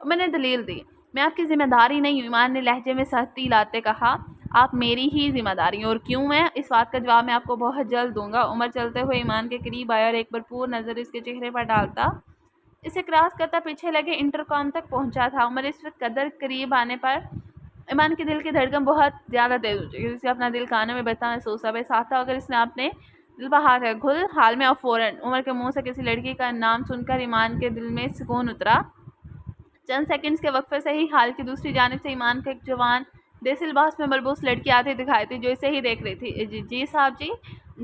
عمر نے دلیل دی، میں آپ کی ذمہ داری نہیں ہوں۔ ایمان نے لہجے میں سختی لاتے کہا، آپ میری ہی ذمہ داری ہیں، اور کیوں میں؟ اس بات کا جواب میں آپ کو بہت جلد دوں گا۔ عمر چلتے ہوئے ایمان کے قریب آیا اور ایک بھرپور نظر اس کے چہرے پر ڈالتا اسے کراس کرتا پیچھے لگے انٹرکام تک پہنچا تھا۔ عمر اس وقت قدر قریب آنے پر ایمان کے دل کی دھڑکن بہت زیادہ تیز ہو چکی، اسے اپنا دل کانوں میں بجتا محسوس ہوا۔ بے ساتھ تھا اگر اس نے اپنے دل پر ہاتھ رکھا۔ گل! حال میں اور فوراً عمر کے منہ سے کسی لڑکی کا نام سن کر ایمان کے دل میں سکون اترا۔ چند سیکنڈز کے وقفے سے ہی حال کی دوسری جانب سے ایمان کو ایک جوان دیسی لباس میں ملبوس لڑکی آتی دکھائی تھی جو اسے ہی دیکھ رہی تھی۔ جی صاحب جی؟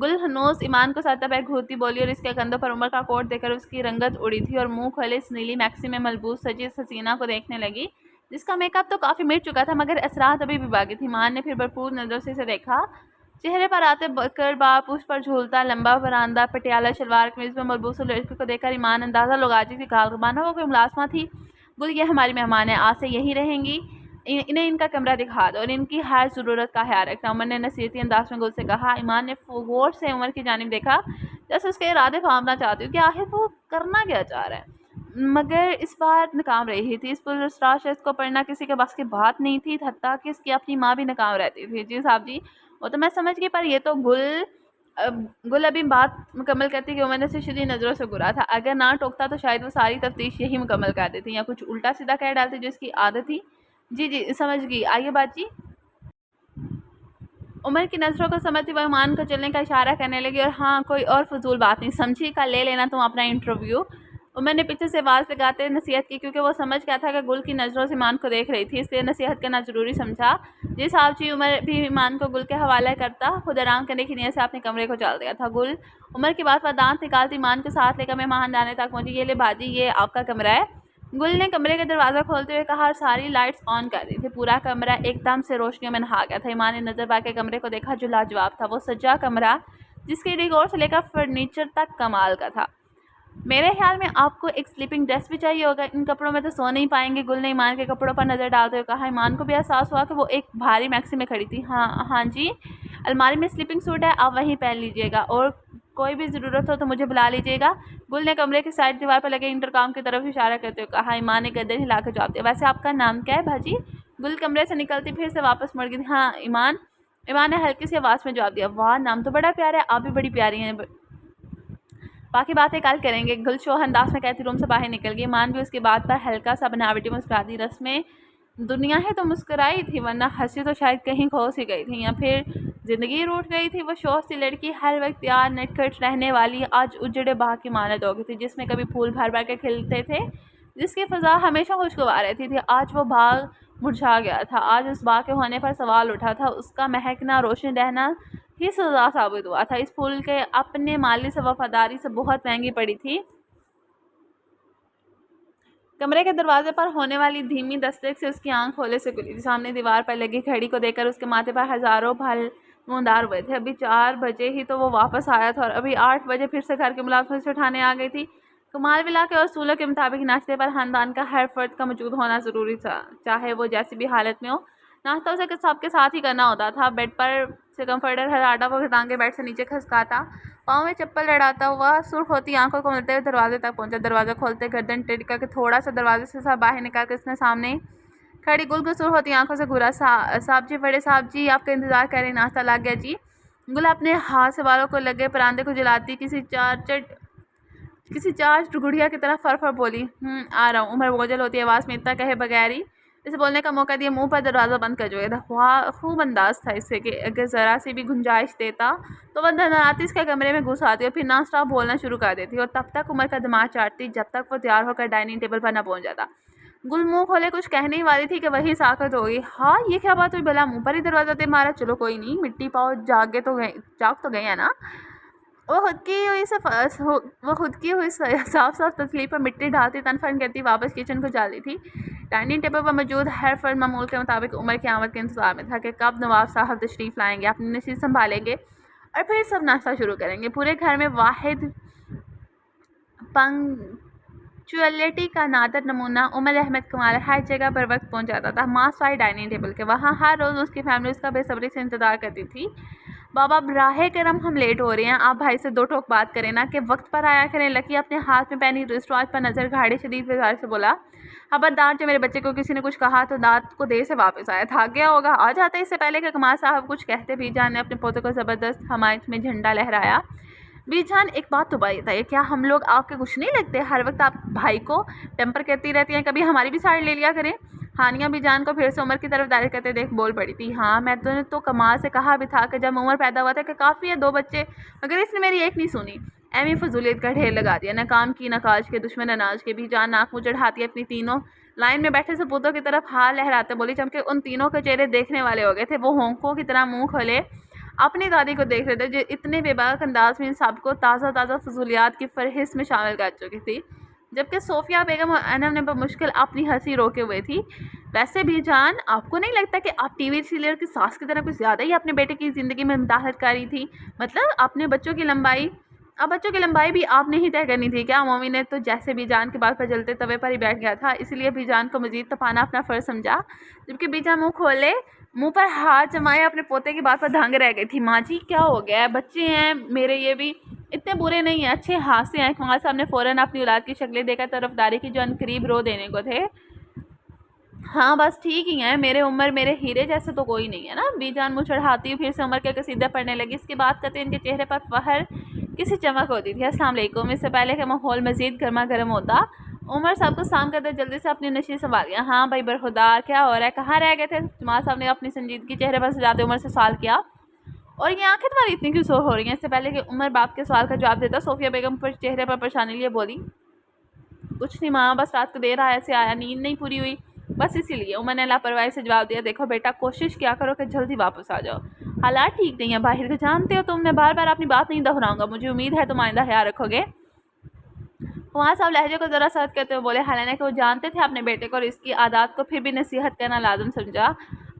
گل ہنوز ایمان کو سر پہ گھورتی بولی اور اس کے کندھوں پر عمر کا کوٹ دیکھ کر اس کی رنگت اڑی تھی اور منہ کھولے اس نیلی میکسی میں ملبوس سجی اس حسینہ کو دیکھنے لگی جس کا میک اپ تو کافی مٹ چکا تھا مگر اثرات ابھی بھی باقی تھی۔ ایمان نے پھر بھرپور نظر سے اسے دیکھا، چہرے پر آتے بکر بال پوچھ پر جھولتا لمبا براندہ پٹیالہ شلوار قمیض میں ملبوس لڑکی کو دیکھ کر ایمان اندازہ لگا چکی تھی غالباً وہ کوئی ملازمہ تھی۔ گل یہ ہماری مہمان ہیں، آج سے یہی رہیں گی، انہیں ان کا کمرہ دکھا دو اور ان کی ہر ضرورت کا خیال رکھنا، عمر نے نصیحتی انداز میں گل سے کہا۔ ایمان نے غور سے عمر کی جانب دیکھا جیسے اس کے ارادے فہمنا چاہتی ہوں کہ آخر وہ کرنا کیا چاہ رہا ہے، مگر اس بار ناکام رہی تھی۔ اس پراسرار شخص کو پڑھنا کسی کے بس کی بات نہیں تھی، حتیٰ کہ اس کی اپنی ماں بھی ناکام رہتی تھی۔ جی صاحب جی؟ وہ تو میں سمجھ گئی، پر یہ تو گل ابھی بات مکمل کرتی کہ عمر نے اسے شدید نظروں سے گھورا تھا، اگر نہ ٹوکتا تو شاید وہ ساری تفتیش یہی مکمل کر دیتی یا کچھ الٹا سیدھا کہہ ڈالتی جو اس کی عادت تھی۔ جی سمجھ گئی، آئیے بات جی۔ عمر کی نظروں کو سمجھتی وہ ایمان کو چلنے کا اشارہ کرنے لگی اور ہاں کوئی اور فضول بات نہیں سمجھی کا لے لینا تم اپنا انٹرویو. عمر نے پیچھے سے آواز لگاتے نصیحت کی کیونکہ وہ سمجھ گیا تھا کہ گل کی نظروں سے ایمان کو دیکھ رہی تھی اس لیے نصیحت کرنا ضروری سمجھا. جس صاحب جی عمر بھی ایمان کو گل کے حوالے کرتا خود آرام کرنے کی نیت سے اپنے کمرے کو چل دیا تھا. گل عمر کی بات پر دانت نکالتی ایمان کے ساتھ لے کر مہمان جانے تک پہنچی. یہ لے باجی یہ آپ کا کمرہ ہے. گل نے کمرے کا دروازہ کھولتے ہوئے کہا اور ساری لائٹس آن کر دی تھی. پورا کمرہ ایک دم سے روشنیوں میں نہا گیا تھا. ایمان نے نظر پا کے کمرے کو دیکھا جو لاجواب تھا. وہ سجا کمرہ جس کے ڈیکور سے لے کر فرنیچر تک کمال کا تھا. میرے خیال میں آپ کو ایک سلیپنگ ڈریس بھی چاہیے ہوگا. ان کپڑوں میں تو سو نہیں پائیں گے. گل نے ایمان کے کپڑوں پر نظر ڈالتے ہوئے کہا. ایمان کو بھی احساس ہوا کہ وہ ایک بھاری میکسی میں کھڑی تھی. ہاں جی الماری میں سلیپنگ سوٹ ہے آپ وہیں پہن لیجیے گا اور کوئی بھی ضرورت ہو تو مجھے بلا لیجیے گا. گل نے کمرے کی سائڈ دیوار پر لگے انٹرکام کی طرف اشارہ کرتے ہوئے کہا. ایمان نے گردن ہلا کے جواب دیا. ویسے آپ کا نام کیا ہے بھاجی؟ گل کمرے سے نکلتی پھر سے واپس مڑ گئی. ہاں ایمان نے ہلکی سی آواز میں جواب دیا. واہ نام تو بڑا پیارا ہے. آپ بھی بڑی پیاری ہیں. باقی باتیں کل کریں گے. گل شوہ انداز میں کہتی روم سے باہر نکل گئی. ایمان بھی اس کی بات پر ہلکا سا بناوٹی مسکرا دی. رسمیں دنیا ہے تو مسکرائی تھی ورنہ ہنسی تو شاید کہیں کھو سی گئی تھی یا پھر زندگی روٹ گئی تھی. وہ شوق سی لڑکی ہر وقت یار نٹکھٹ رہنے والی آج اجڑے باغ کی مانند ہو گئی تھی جس میں کبھی پھول بھر بھر کے کھلتے تھے جس کی فضا ہمیشہ خوشگوار رہتی تھی. آج وہ باغ مرجھا گیا تھا. آج اس باغ کے ہونے پر سوال اٹھا تھا. اس کا مہکنا روشن رہنا ہی سزا ثابت ہوا تھا. اس پھول کے اپنے مالی سے وفاداری سے بہت مہنگی پڑی تھی. کمرے کے دروازے پر ہونے والی دھیمی دستک سے اس کی آنکھ کھولے سے کھلی تھی. سامنے دیوار پر لگی گھڑی کو دیکھ کر اس کے ماتھے پر ہزاروں پھل موندار ہوئے تھے. ابھی 4 بجے ہی تو وہ واپس آیا تھا اور ابھی 8 بجے پھر سے گھر کے ملازمت سے اٹھانے آ گئی تھی. کمال ولا کے اصولوں کے مطابق ناشتے پر خاندان کا ہر فرد کا موجود ہونا ضروری تھا چاہے وہ جیسی بھی حالت میں ہو. ناشتہ اسے سب کے ساتھ ہی کرنا ہوتا تھا. بیڈ پر سے کمفرٹر ہٹاتا وہ ٹانگیں بیڈ سے نیچے کھسکاتا پاؤں میں چپل لڑاتا ہوا سرخ ہوتی آنکھوں کو ملتے ہوئے دروازے تک پہنچا. دروازہ کھولتے گردن ٹیڑھ کر کے تھوڑا سا دروازے سے باہر نکال کے اس نے سامنے کھڑی گل کو سرخ ہوتی آنکھوں سے گھورا. صاحب جی بڑے صاحب جی آپ کا انتظار کر رہے ناشتہ لگ گیا جی. گل اپنے ہاتھ سے بالوں کو لگے پراندے کو جلاتی کسی چارج گڑیا کی طرح فر فر بولی. آ رہا ہوں. عمر بوجھل ہوتی آواز میں اتنا کہے بغیر ہی اسے بولنے کا موقع دیا. منہ پر دروازہ بند کر چکا تھا. خوب انداز تھا اس سے کہ اگر ذرا سی بھی گنجائش دیتا تو وہ دھناتی اس کے کمرے میں گھس آتی اور پھر نان اسٹاپ بولنا شروع کر دیتی اور تب تک عمر کا دماغ چاٹتی جب تک وہ تیار ہو کر ڈائننگ ٹیبل پر نہ پہنچ جاتا. گل منہ کھولے کچھ کہنے ہی والی تھی کہ وہی ساکت ہو گئی. ہاں یہ کیا بات ہوئی بھلا منہ پر ہی دروازہ دے مارا. چلو کوئی نہیں مٹی پاؤ جاگ تو گئے ہیں نا. وہ خود کی ہوئی صاف تسلیف پر مٹی ڈالتی تن فن کرتی واپس کچن کو جاتی تھی. ڈائننگ ٹیبل پر موجود ہر فرد معمول کے مطابق عمر کی آمد کے انتظار میں تھا کہ کب نواب صاحب تشریف لائیں گے اپنی نشست سنبھالیں گے اور پھر سب ناشتہ شروع کریں گے. پورے گھر میں واحد پنکچوئلٹی کا نادر نمونہ عمر احمد کمال ہر جگہ پر وقت پہنچ جاتا تھا. ماس وائی ڈائننگ ٹیبل کے وہاں ہر روز اس کی فیملی اس کا بے صبری سے انتظار کرتی تھی. بابا براہ کرم ہم لیٹ ہو رہے ہیں. آپ بھائی سے 2 ٹوک بات کریں نا کہ وقت پر آیا کریں. لکی اپنے ہاتھ میں پہنی رسٹ واچ پر نظر گھاڑی شدید وزار سے بولا. خبردار جو میرے بچے کو کسی نے کچھ کہا تو دانت کو دیر سے واپس آیا. تھک گیا ہوگا آ جاتا ہے اس سے پہلے کہ کمال صاحب کچھ کہتے. بی جان نے اپنے پوتے کو زبردست حمایت میں جھنڈا لہرایا. بی جان ایک بات تو بتائیے کیا ہم لوگ آپ کے کچھ نہیں لگتے؟ ہر وقت آپ بھائی کو ٹیمپر کرتی رہتی ہیں. کبھی ہماری بھی سائڈ لے لیا کریں. ہانیہ بی جان کو پھر سے عمر کی طرف دائر کرتے دیکھ بول پڑی تھی. ہاں میں تو کمال سے کہا بھی تھا کہ جب عمر پیدا ہوا تھا کہ کافی ہے 2 بچے مگر اس نے میری ایک نہیں سنی. ایویں فضولیت کا ڈھیر لگا دیا. نہ کام کی نہ کاج کے دشمن اناج کے. بی جان ناک منہ چڑھاتی اپنی تینوں لائن میں بیٹھے سپوتوں کی طرف ہاتھ لہراتے بولی. چمکے ان تینوں کے چہرے دیکھنے والے ہو گئے تھے. وہ ہونکوں کی طرح منہ کھولے اپنی دادی کو دیکھ رہے تھے جو اتنے بے باک انداز میں ان سب کو تازہ فضولیات کی فہرست میں شامل کر چکی تھی جبکہ صوفیہ بیگم اور انم نے بمشکل اپنی ہنسی روکے ہوئے تھی. ویسے بھی جان آپ کو نہیں لگتا کہ آپ ٹی وی سیریل کی ساس کی طرح کچھ زیادہ ہی اپنے بیٹے کی زندگی میں مداخلت کر رہی تھی؟ مطلب اپنے بچوں کی لمبائی بھی آپ نے ہی طے کرنی تھی کیا؟ مومی نے تو جیسے بی جان کے بات پر جلتے توے پر ہی بیٹھ گیا تھا اس لیے بی جان کو مزید تپانا اپنا فرض سمجھا جبکہ بی جان منہ پر ہاتھ جمائے اپنے پوتے کی بات پر دھانگ رہ گئی تھی. ماں جی کیا ہو گیا ہے؟ بچے ہیں میرے یہ بھی اتنے برے نہیں ہیں اچھے ہاتھ سے ہیں. کمال صاحب نے فوراً اپنی اولاد کی شکلیں دیکھ کر طرفداری کی جو عنقریب رو دینے کو تھے. ہاں بس ٹھیک ہی ہیں میرے عمر میرے ہیرے جیسے تو کوئی نہیں ہے نا. بی جان منہ چڑھاتی پھر سے عمر کے قصیدے پڑھنے لگی. اس کی بات کرتے ان کے چہرے پر فخر کسی چمک ہوتی تھی. السلام علیکم. اس سے پہلے کہ ماحول مزید گرما گرم ہوتا عمر صاحب کو سام کرتے جلدی سے اپنی نشست سنبھال گیا. ہاں بھائی برخدار کیا ہو رہا ہے؟ کہاں رہ گئے تھے؟ جمال صاحب نے اپنی سنجیدگی چہرے پر سجاتے عمر سے سوال کیا. اور یہ آنکھیں تمہاری اتنی کیوں سو ہو رہی ہیں؟ اس سے پہلے کہ عمر باپ کے سوال کا جواب دیتا صوفیہ بیگم پر چہرے پر پریشانی لیے بولی کچھ نہیں ماں، بس رات کو دیر آیا سے آیا، نیند نہیں پوری ہوئی بس اسی لیے۔ عمر نے لاپرواہی سے جواب دیا دیکھو بیٹا، کوشش کیا کرو کہ جلدی واپس آ جاؤ، حالات ٹھیک نہیں ہیں باہر کے، جانتے ہو تم، میں بار بار اپنی بات نہیں دہراؤں گا، مجھے امید ہے تم آئندہ خیال رکھو گے۔ وہاں صاحب لہجے کو ذرا سرد کرتے ہوئے بولے حالانکہ کہ وہ جانتے تھے اپنے بیٹے کو اور اس کی عادات کو، پھر بھی نصیحت کرنا لازم سمجھا۔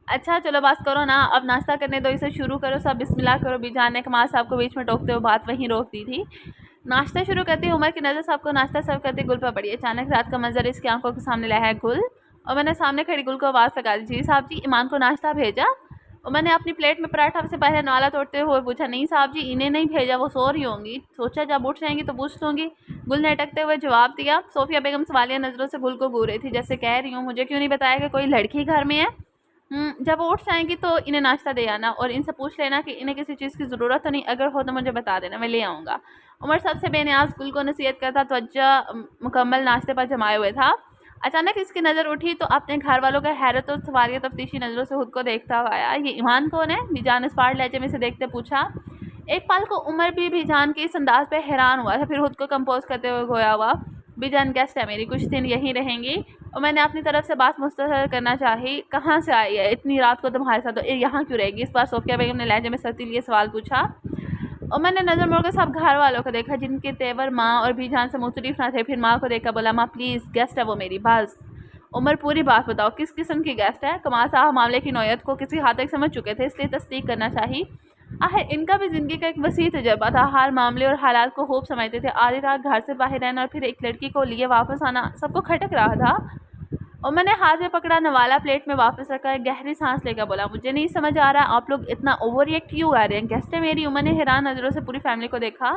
اچھا چلو بس کرو نا، اب ناشتہ کرنے دو اسے، شروع کرو سب، بسم اللہ کرو۔ بی جان نے کمال صاحب کو بیچ میں ٹوکتے ہوئے بات وہیں روک دی تھی۔ ناشتہ شروع کرتے ہی عمر کی نظر صاحب کو ناشتہ سرو کرتے گل پر پڑی۔ اچانک رات کا منظر اس کی آنکھوں کے سامنے لایا ہے۔ گل؟ اور میں نے سامنے کھڑی گل کو آواز لگا دی جی صاحب جی، ایمان کو ناشتہ بھیجا؟ اور میں نے اپنی پلیٹ میں پراٹھا سے پہلے نوالا توڑتے ہوئے پوچھا نہیں صاحب جی، انہیں نہیں بھیجا، وہ سو رہی ہوں گی، سوچا جب اٹھ جائیں گی تو پوچھ لوں گی۔ گل نے اٹکتے ہوئے جواب دیا۔ صوفیہ بیگم سوالیہ نظروں سے گل کو گھور رہی تھی جیسے کہہ رہی ہوں مجھے کیوں نہیں بتایا کہ کوئی لڑکی گھر میں ہے؟ جب وہ اٹھ جائیں گی تو انہیں ناشتہ دے آنا اور ان سے پوچھ لینا کہ انہیں کسی چیز کی ضرورت تو نہیں، اگر ہو تو مجھے بتا دینا، میں لے آؤں گا۔ عمر سب سے بے نیاز گل کو نصیحت کرتا توجہ مکمل ناشتے پر جمائے ہوئے تھا۔ اچانک اس کی نظر اٹھی تو اپنے گھر والوں کا حیرت اور سوالیہ تفتیشی نظروں سے خود کو دیکھتا ہوا آیا۔ یہ ایمان کون ہے؟ بیجان اسپاٹ لہجے میں سے دیکھتے پوچھا۔ ایک پل کو عمر بھی بیجان کے اس انداز پہ حیران ہوا تھا، پھر خود کو کمپوز کرتے ہوئے گویا ہوا بیجان گیسٹ ہے میری، کچھ دن یہیں رہیں گی۔ اور میں نے اپنی طرف سے بات مختصر کرنا چاہی، کہاں سے آئی ہے اتنی رات کو تمہارے ساتھ، یہاں کیوں رہے گی؟ اس بار صوفیہ بیگم نے لہجے میں سختی لیے سوال پوچھا۔ اور میں نے نظر موڑ کر سب گھر والوں کو دیکھا جن کے تیور ماں اور بھی جان سے مختلف نہ تھے، پھر ماں کو دیکھ کر بولا ماں پلیز، گیسٹ ہے وہ میری، بس۔ عمر پوری بات بتاؤ، کس قسم کی گیسٹ ہے؟ کمال صاحب معاملے کی نوعیت کو کسی حد تک سمجھ چکے تھے، اس لیے تصدیق کرنا چاہی۔ آخر ان کا بھی زندگی کا ایک وسیع تجربہ تھا، ہر معاملے اور حالات کو خوب سمجھتے تھے۔ آدھی رات گھر سے باہر رہنا اور پھر ایک لڑکی کو لیے واپس آنا سب کو کھٹک رہا تھا۔ اور میں نے ہاتھ میں پکڑا نوالا پلیٹ میں واپس رکھا، ایک گہری سانس لے کر بولا مجھے نہیں سمجھ آ رہا آپ لوگ اتنا اوور ریئیکٹ کیوں کر رہے ہیں؟ گیسٹ ہے میری۔ عمر نے حیران نظروں سے پوری فیملی کو دیکھا۔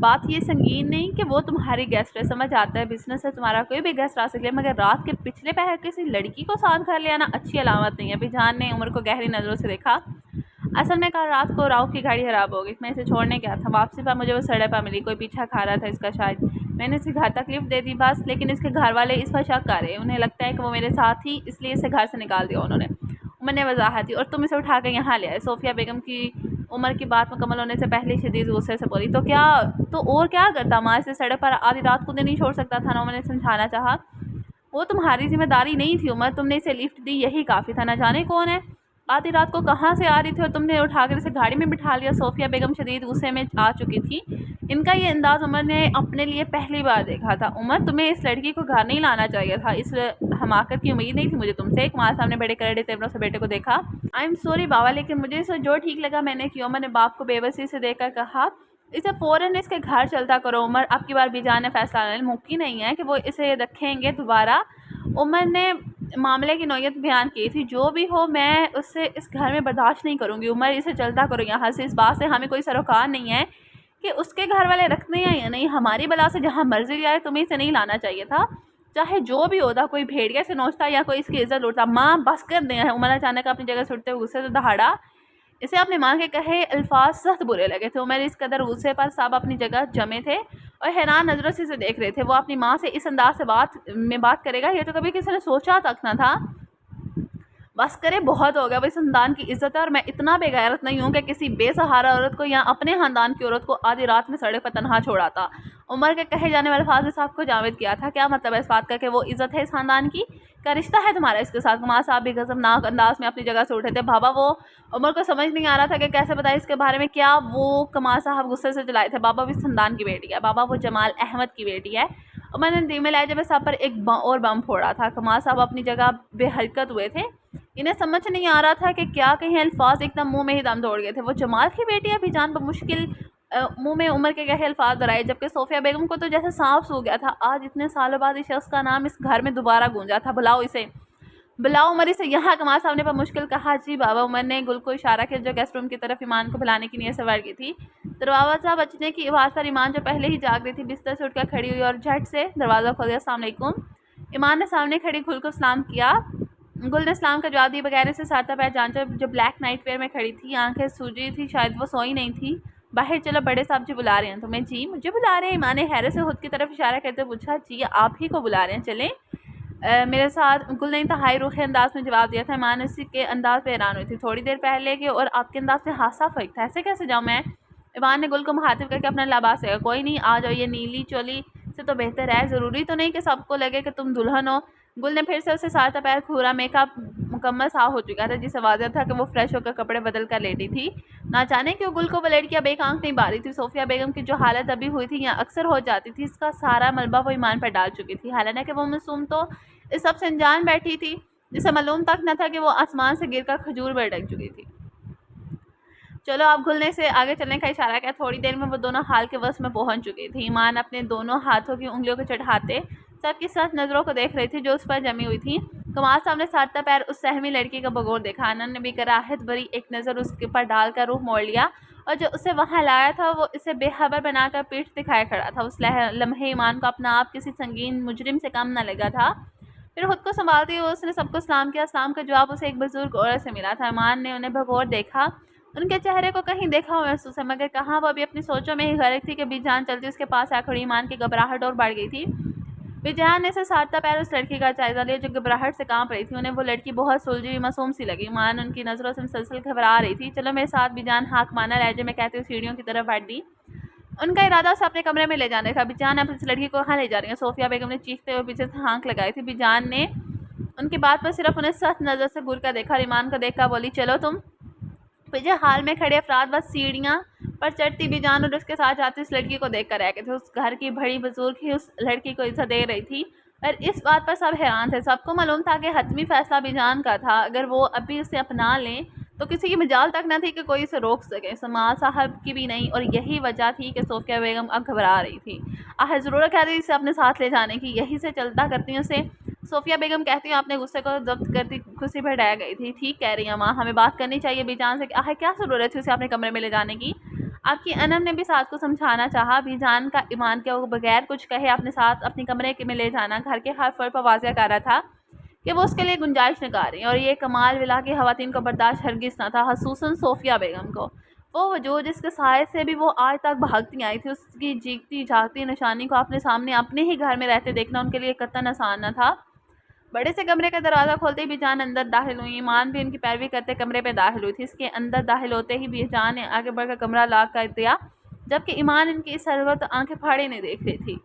بات یہ سنگین نہیں کہ وہ تمہاری گیسٹ ہے، سمجھ آتا ہے بزنس ہے تمہارا، کوئی بھی گیسٹ آ سکے ہے، مگر رات کے پچھلے پہر کسی لڑکی کو ساتھ گھر لے آنا اچھی علامت نہیں ہے۔ بیجان نے عمر کو گہری نظروں سے دیکھا۔ اصل میں کل رات کو راؤ کی گاڑی خراب ہو گئی، میں اسے چھوڑنے گیا تھا، واپسی پر مجھے وہ سڑک پر ملی، کوئی پیچھا کھا رہا تھا اس کا شاید، میں نے اسے گھر تک لفٹ دے دی بس، لیکن اس کے گھر والے اس پر شک کر رہے، انہیں لگتا ہے کہ وہ میرے ساتھ تھی اس لیے اسے گھر سے نکال دیا انہوں نے۔ عمر نے وضاحت دی اور تم اسے اٹھا کر یہاں لے آئے۔ صوفیہ بیگم کی عمر کی بات مکمل ہونے سے پہلے شدید غصے سے بولی تو اور کیا کرتا ماں، اسے سڑک پر آدھی رات کو نہیں چھوڑ سکتا تھا نا؟ عمر نے سمجھانا چاہا۔ وہ تمہاری ذمہ داری نہیں تھی عمر، تم نے اسے لفٹ دی یہی کافی تھا، نہ جانے کون ہے آدھی رات کو کہاں سے آ رہی تھی اور تم نے اٹھا کر اسے گاڑی میں بٹھا لیا۔ صوفیہ بیگم شدید غصے میں آ چکی تھی، ان کا یہ انداز عمر نے اپنے لیے پہلی بار دیکھا تھا۔ عمر تمہیں اس لڑکی کو گھر نہیں لانا چاہیے تھا، اس حماقت کی امید نہیں تھی مجھے تم سے۔ کمال صاحب نے بڑے کرڑے تیوروں سے بیٹے کو دیکھا۔ آئی ایم سوری بابا، لیکن مجھے اسے جو ٹھیک لگا میں نے کیا۔ عمر نے باپ کو بے بسی سے دیکھ کر کہا اسے فوراً اس کے گھر چلتا کرو عمر، اب کی بار بیجان نے فیصلہ لینا، ممکن نہیں ہے کہ وہ اسے رکھیں گے دوبارہ۔ عمر نے معاملے کی نوعیت بیان کی تھی، جو بھی ہو میں اسے اس گھر میں برداشت نہیں کروں گی عمر، اسے چلتا کرو یہاں سے، اس بات سے ہمیں کوئی سروکار نہیں ہے کہ اس کے گھر والے رکھنے ہیں یا نہیں، ہماری بلا سے جہاں مرضی آئے تمہیں اسے نہیں لانا چاہیے تھا، چاہے جو بھی ہوتا، کوئی بھیڑیا سے نوچتا یا کوئی اس کی عزت لوٹتا۔ ماں بس کر دیں، عمر اچانک اپنی جگہ سے اٹھتے ہوئے غصے سے دہاڑا، اسے اپنی ماں کے کہے الفاظ سخت برے لگے تھے۔ عمر اس قدر غصے پر سب اپنی جگہ جمے تھے اور حیران نظروں سے اسے دیکھ رہے تھے، وہ اپنی ماں سے اس انداز سے بات کرے گا یہ تو کبھی کسی نے سوچا تک نہ تھا۔ بس کرے، بہت ہو گیا، وہ اس خاندان کی عزت ہے اور میں اتنا بے غیرت نہیں ہوں کہ کسی بے سہارا عورت کو یا اپنے خاندان کی عورت کو آدھی رات میں سڑک پر تنہا چھوڑاتا۔ عمر کے کہے جانے والے الفاظ نے صاحب کو جامد کیا تھا۔ کیا مطلب ہے اس بات کا کہ وہ عزت ہے اس خاندان کی؟ کیا رشتہ ہے تمہارا اس کے ساتھ؟ کمال صاحب بھی غضبناک انداز میں اپنی جگہ سے اٹھے تھے۔ بابا وہ عمر کو سمجھ نہیں آ رہا تھا کہ کیسے بتائے اس کے بارے میں کیا، وہ کمال صاحب غصے سے جلائے تھے۔ بابا وہ اس خاندان کی بیٹی ہے، بابا وہ جمال احمد کی بیٹی ہے۔ عمر نے دھیمے لہجے میں سب پر ایک اور بم پھوڑا تھا۔ کمال صاحب اپنی جگہ بے حرکت ہوئے تھے، انہیں سمجھ نہیں آ رہا تھا کہ کیا کہیں، الفاظ ایک دم منہ میں ہی دم توڑ گئے تھے۔ وہ جمال کی بیٹی ہے؟ بیجان بمشکل منہ میں عمر کے کہے الفاظ دہرائے، جبکہ صوفیہ بیگم کو تو جیسے سانپ سو گیا تھا، آج اتنے سالوں بعد اس شخص کا نام اس گھر میں دوبارہ گونجا تھا۔ بلاؤ اسے، بلاؤ عمر اسے یہاں۔ کمال صاحب نے بمشکل کہا جی بابا۔ عمر نے گل کو اشارہ کیا جو گیسٹ روم کی طرف ایمان کو بلانے کی نیت سے بڑھ گئی تھی۔ دروازہ بجنے کی آواز پر ایمان جو پہلے ہی جاگ رہی تھی بستر سے اٹھ کر کھڑی ہوئی اور جھٹ سے دروازہ کھول دیا۔ السلام علیکم۔ ایمان نے سامنے کھڑی گل کو سلام کیا۔ گل نے سلام کا جواب دی بغیر اسے سارتا پیر جانچا جو بلیک نائٹ ویئر میں کھڑی تھی، آنکھیں سوجی تھی، شاید وہ سوئی نہیں تھی۔ باہر چلو، بڑے صاحب جی بلا رہے ہیں تمہیں۔ جی مجھے بلا رہے ہیں؟ ایمان نے حیرت سے خود کی طرف اشارہ کرتے پوچھا۔ جی آپ ہی کو بلا رہے ہیں، چلیں۔ میرے ساتھ گل نے انتہائی روکھے انداز میں جواب دیا تھا۔ ایمان اسی کے انداز پہ حیران ہوئی تھی۔ تھوڑی دیر پہلے کہ اور آپ کے انداز میں حادثہ فرق تھا، ایسے کیسے جاؤں میں؟ ایمان نے گل کو مخاطب کر کے اپنا لباس لگا۔ کوئی نہیں، آ جاؤ، یہ نیلی چولی سے تو بہتر ہے، ضروری تو نہیں کہ سب کو لگے کہ تم دلہن ہو۔ گل نے پھر سے اسے ساتھ پیر کھورا۔ میک اپ مکمل صاف ہو چکا تھا، جسے واضح تھا کہ وہ فریش ہو کر کپڑے بدل کر لیٹی تھی۔ نہ جانے کیوں گل کو وہ لڑکی اب ایک آنکھ نہیں بار رہی تھی۔ صوفیہ بیگم کی جو حالت ابھی ہوئی تھی یا اکثر ہو جاتی تھی، اس کا سارا ملبہ وہ ایمان پر ڈال چکی تھی۔ حالانکہ وہ معصوم تو اس سب سے انجان بیٹھی تھی، جسے معلوم تک نہ تھا کہ وہ آسمان سے گر کر کھجور پر ڈگ چکی تھی۔ چلو، آپ گھلنے سے آگے چلنے کا اشارہ کیا۔ تھوڑی دیر میں وہ دونوں حال کے وسط میں پہنچ چکی تھی۔ ایمان اپنے دونوں ہاتھوں کی انگلیوں کو چڑھاتے سب کی سخت نظروں کو دیکھ رہی تھی جو اس پر جمی ہوئی تھی۔ کمال صاحب نے سادہ پیر اس سہمی لڑکی کا بغور دیکھا۔ آنند نے بھی کراہت بھری ایک نظر اس کے پر ڈال کر رخ موڑ لیا، اور جو اسے وہاں لایا تھا وہ اسے بے خبر بنا کر پیٹھ دکھائے کھڑا تھا۔ اس لمحے ایمان کو اپنا آپ کسی سنگین مجرم سے کم نہ لگا تھا۔ پھر خود کو سنبھالتے ہوئے اس نے سب کو سلام کیا۔ سلام کا جواب اسے ایک بزرگ عورت سے ملا تھا۔ ایمان نے انہیں بغور دیکھا، ان کے چہرے کو کہیں دیکھا ہوا محسوس ہے، مگر کہاں وہ ابھی اپنی سوچوں میں ہی غرق تھی کہ بی جان چلتی اس کے پاس آ کھڑی۔ ایمان کی گھبراہٹ اور بڑھ گئی تھی۔ بی جان نے سے سادہ پیر اس لڑکی کا جائزہ لیا جو گھبراہٹ سے کانپ رہی تھی۔ انہیں وہ لڑکی بہت سلجھی ہوئی معصوم سی لگی۔ ایمان ان کی نظروں سے مسلسل گھبرا رہی تھی۔ چلو میرے ساتھ، بی جان حاکمانہ لہجے میں کہتے ہوئے سیڑھیوں کی طرف بڑھ دی۔ ان کا ارادہ اسے اپنے کمرے میں لے جانے کا۔ بی جان اب اس لڑکی کو کہاں لے جا رہی ہیں؟ صوفیہ بیگم نے چیختے ہوئے پیچھے سے ہانک لگائی تھی۔ بی جان نے ان کی بات پر صرف انہیں سخت نظر سے گور کر دیکھا اور ایمان کو دیکھ کر بولی، چلو تم۔ پیچھے حال میں کھڑے افراد بس سیڑھیاں پر چڑھتی بی جان اور اس کے ساتھ جاتی اس لڑکی کو دیکھ کر رہ گئے تھے۔ اس گھر کی بڑی بزرگ ہی اس لڑکی کو عزت دے رہی تھی، اور اس بات پر سب حیران تھے۔ سب کو معلوم تھا کہ حتمی فیصلہ بی جان کا تھا۔ اگر وہ ابھی اسے اپنا لیں تو کسی کی مجال تک نہ تھی کہ کوئی اسے روک سکے، سماع صاحب کی بھی نہیں، اور یہی وجہ تھی کہ صوفیہ بیگم اب گھبرا رہی تھی۔ آخر ضرورت ہے اسے اپنے ساتھ لے جانے کی، یہی سے چلتا کرتی ہوں اسے۔ صوفیہ بیگم کہتی ہیں اپنے غصے کو ضبط کرتی کرسی پر ڈہ گئی تھی۔ ٹھیک کہہ رہی ہیں ماں، ہمیں بات کرنی چاہیے بی جان سے کہ آخر کیا ضرورت تھی اسے اپنے کمرے میں لے جانے کی۔ آپ کی انم نے بھی ساتھ کو سمجھانا چاہا۔ بی جان کا ایمان کے بغیر کچھ کہے اپنے ساتھ اپنی کمرے میں لے جانا گھر کے ہر فرد پر واضح کر رہا تھا کہ وہ اس کے لیے گنجائش نکال رہی ہیں، اور یہ کمال ولا کی خواتین کو برداشت ہرگز نہ تھا، خصوصاً صوفیہ بیگم کو۔ وہ وجود جس کے سائے سے بھی وہ آج تک بھاگتی آئی تھی، اس کی جیگتی جاگتی نشانی کو اپنے سامنے اپنے ہی گھر میں رہتے دیکھنا ان کے لیے قطعاً آسان نہ تھا۔ بڑے سے کمرے کا دروازہ کھولتے ہی بی جان اندر داخل ہوئی۔ ایمان بھی ان کی پیروی کرتے کمرے پہ داخل ہوئی تھی۔ اس کے اندر داخل ہوتے ہی بی جان نے آگے بڑھ کر کمرہ لاک کر دیا، جبکہ ایمان ان کی اس حرکت آنکھیں پھاڑے نہیں دیکھ رہی تھی۔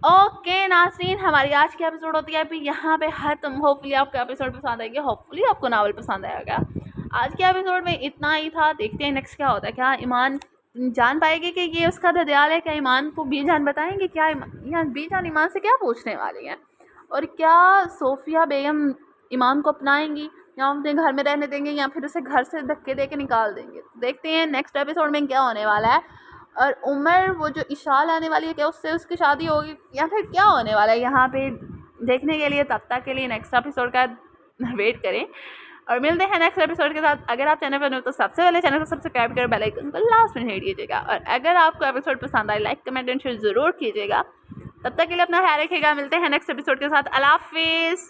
اوکے ناظرین، ہماری آج کی ایپیسوڈ ہوتی ہے ابھی یہاں پہ ختم۔ ہوپفلی آپ کو ایپیسوڈ پسند آئے گی، ہوپفلی آپ کو ناول پسند آئے گا۔ آج کے ایپیسوڈ میں اتنا ہی تھا، دیکھتے ہیں نیکسٹ کیا ہوتا ہے۔ کیا ایمان جان پائے گی کہ یہ اس کا ددیال ہے؟ کیا ایمان کو بی جان بتائیں گے؟ کیا بی جان ایمان سے کیا پوچھنے والی ہیں؟ اور کیا صوفیہ بیگم ایمان کو اپنائیں گی، یا اپنے گھر میں رہنے دیں گے، یا پھر اسے گھر سے دھکے دے کے نکال دیں گے؟ دیکھتے ہیں نیکسٹ ایپیسوڈ میں کیا ہونے والا ہے۔ اور عمر وہ جو اشال آنے والی ہے، کیا اس سے اس کی شادی ہوگی، یا پھر کیا ہونے والا ہے یہاں پہ؟ دیکھنے کے لیے تب تک کے لیے نیکسٹ ایپیسوڈ کا ویٹ کریں، اور ملتے ہیں نیکسٹ ایپیسوڈ کے ساتھ۔ اگر آپ چینل پر نئے تو سب سے پہلے چینل کو سبسکرائب کریں، بیل آئکن کو لاسٹ میں ہٹ کیجیے گا، اور اگر آپ کو ایپیسوڈ پسند آئے لائک کمنٹ اینڈ شیئر ضرور کیجیے گا۔ تب تک کے لیے اپنا خیال رکھیے گا، ملتے ہیں نیکسٹ ایپیسوڈ کے ساتھ۔ اللہ حافظ۔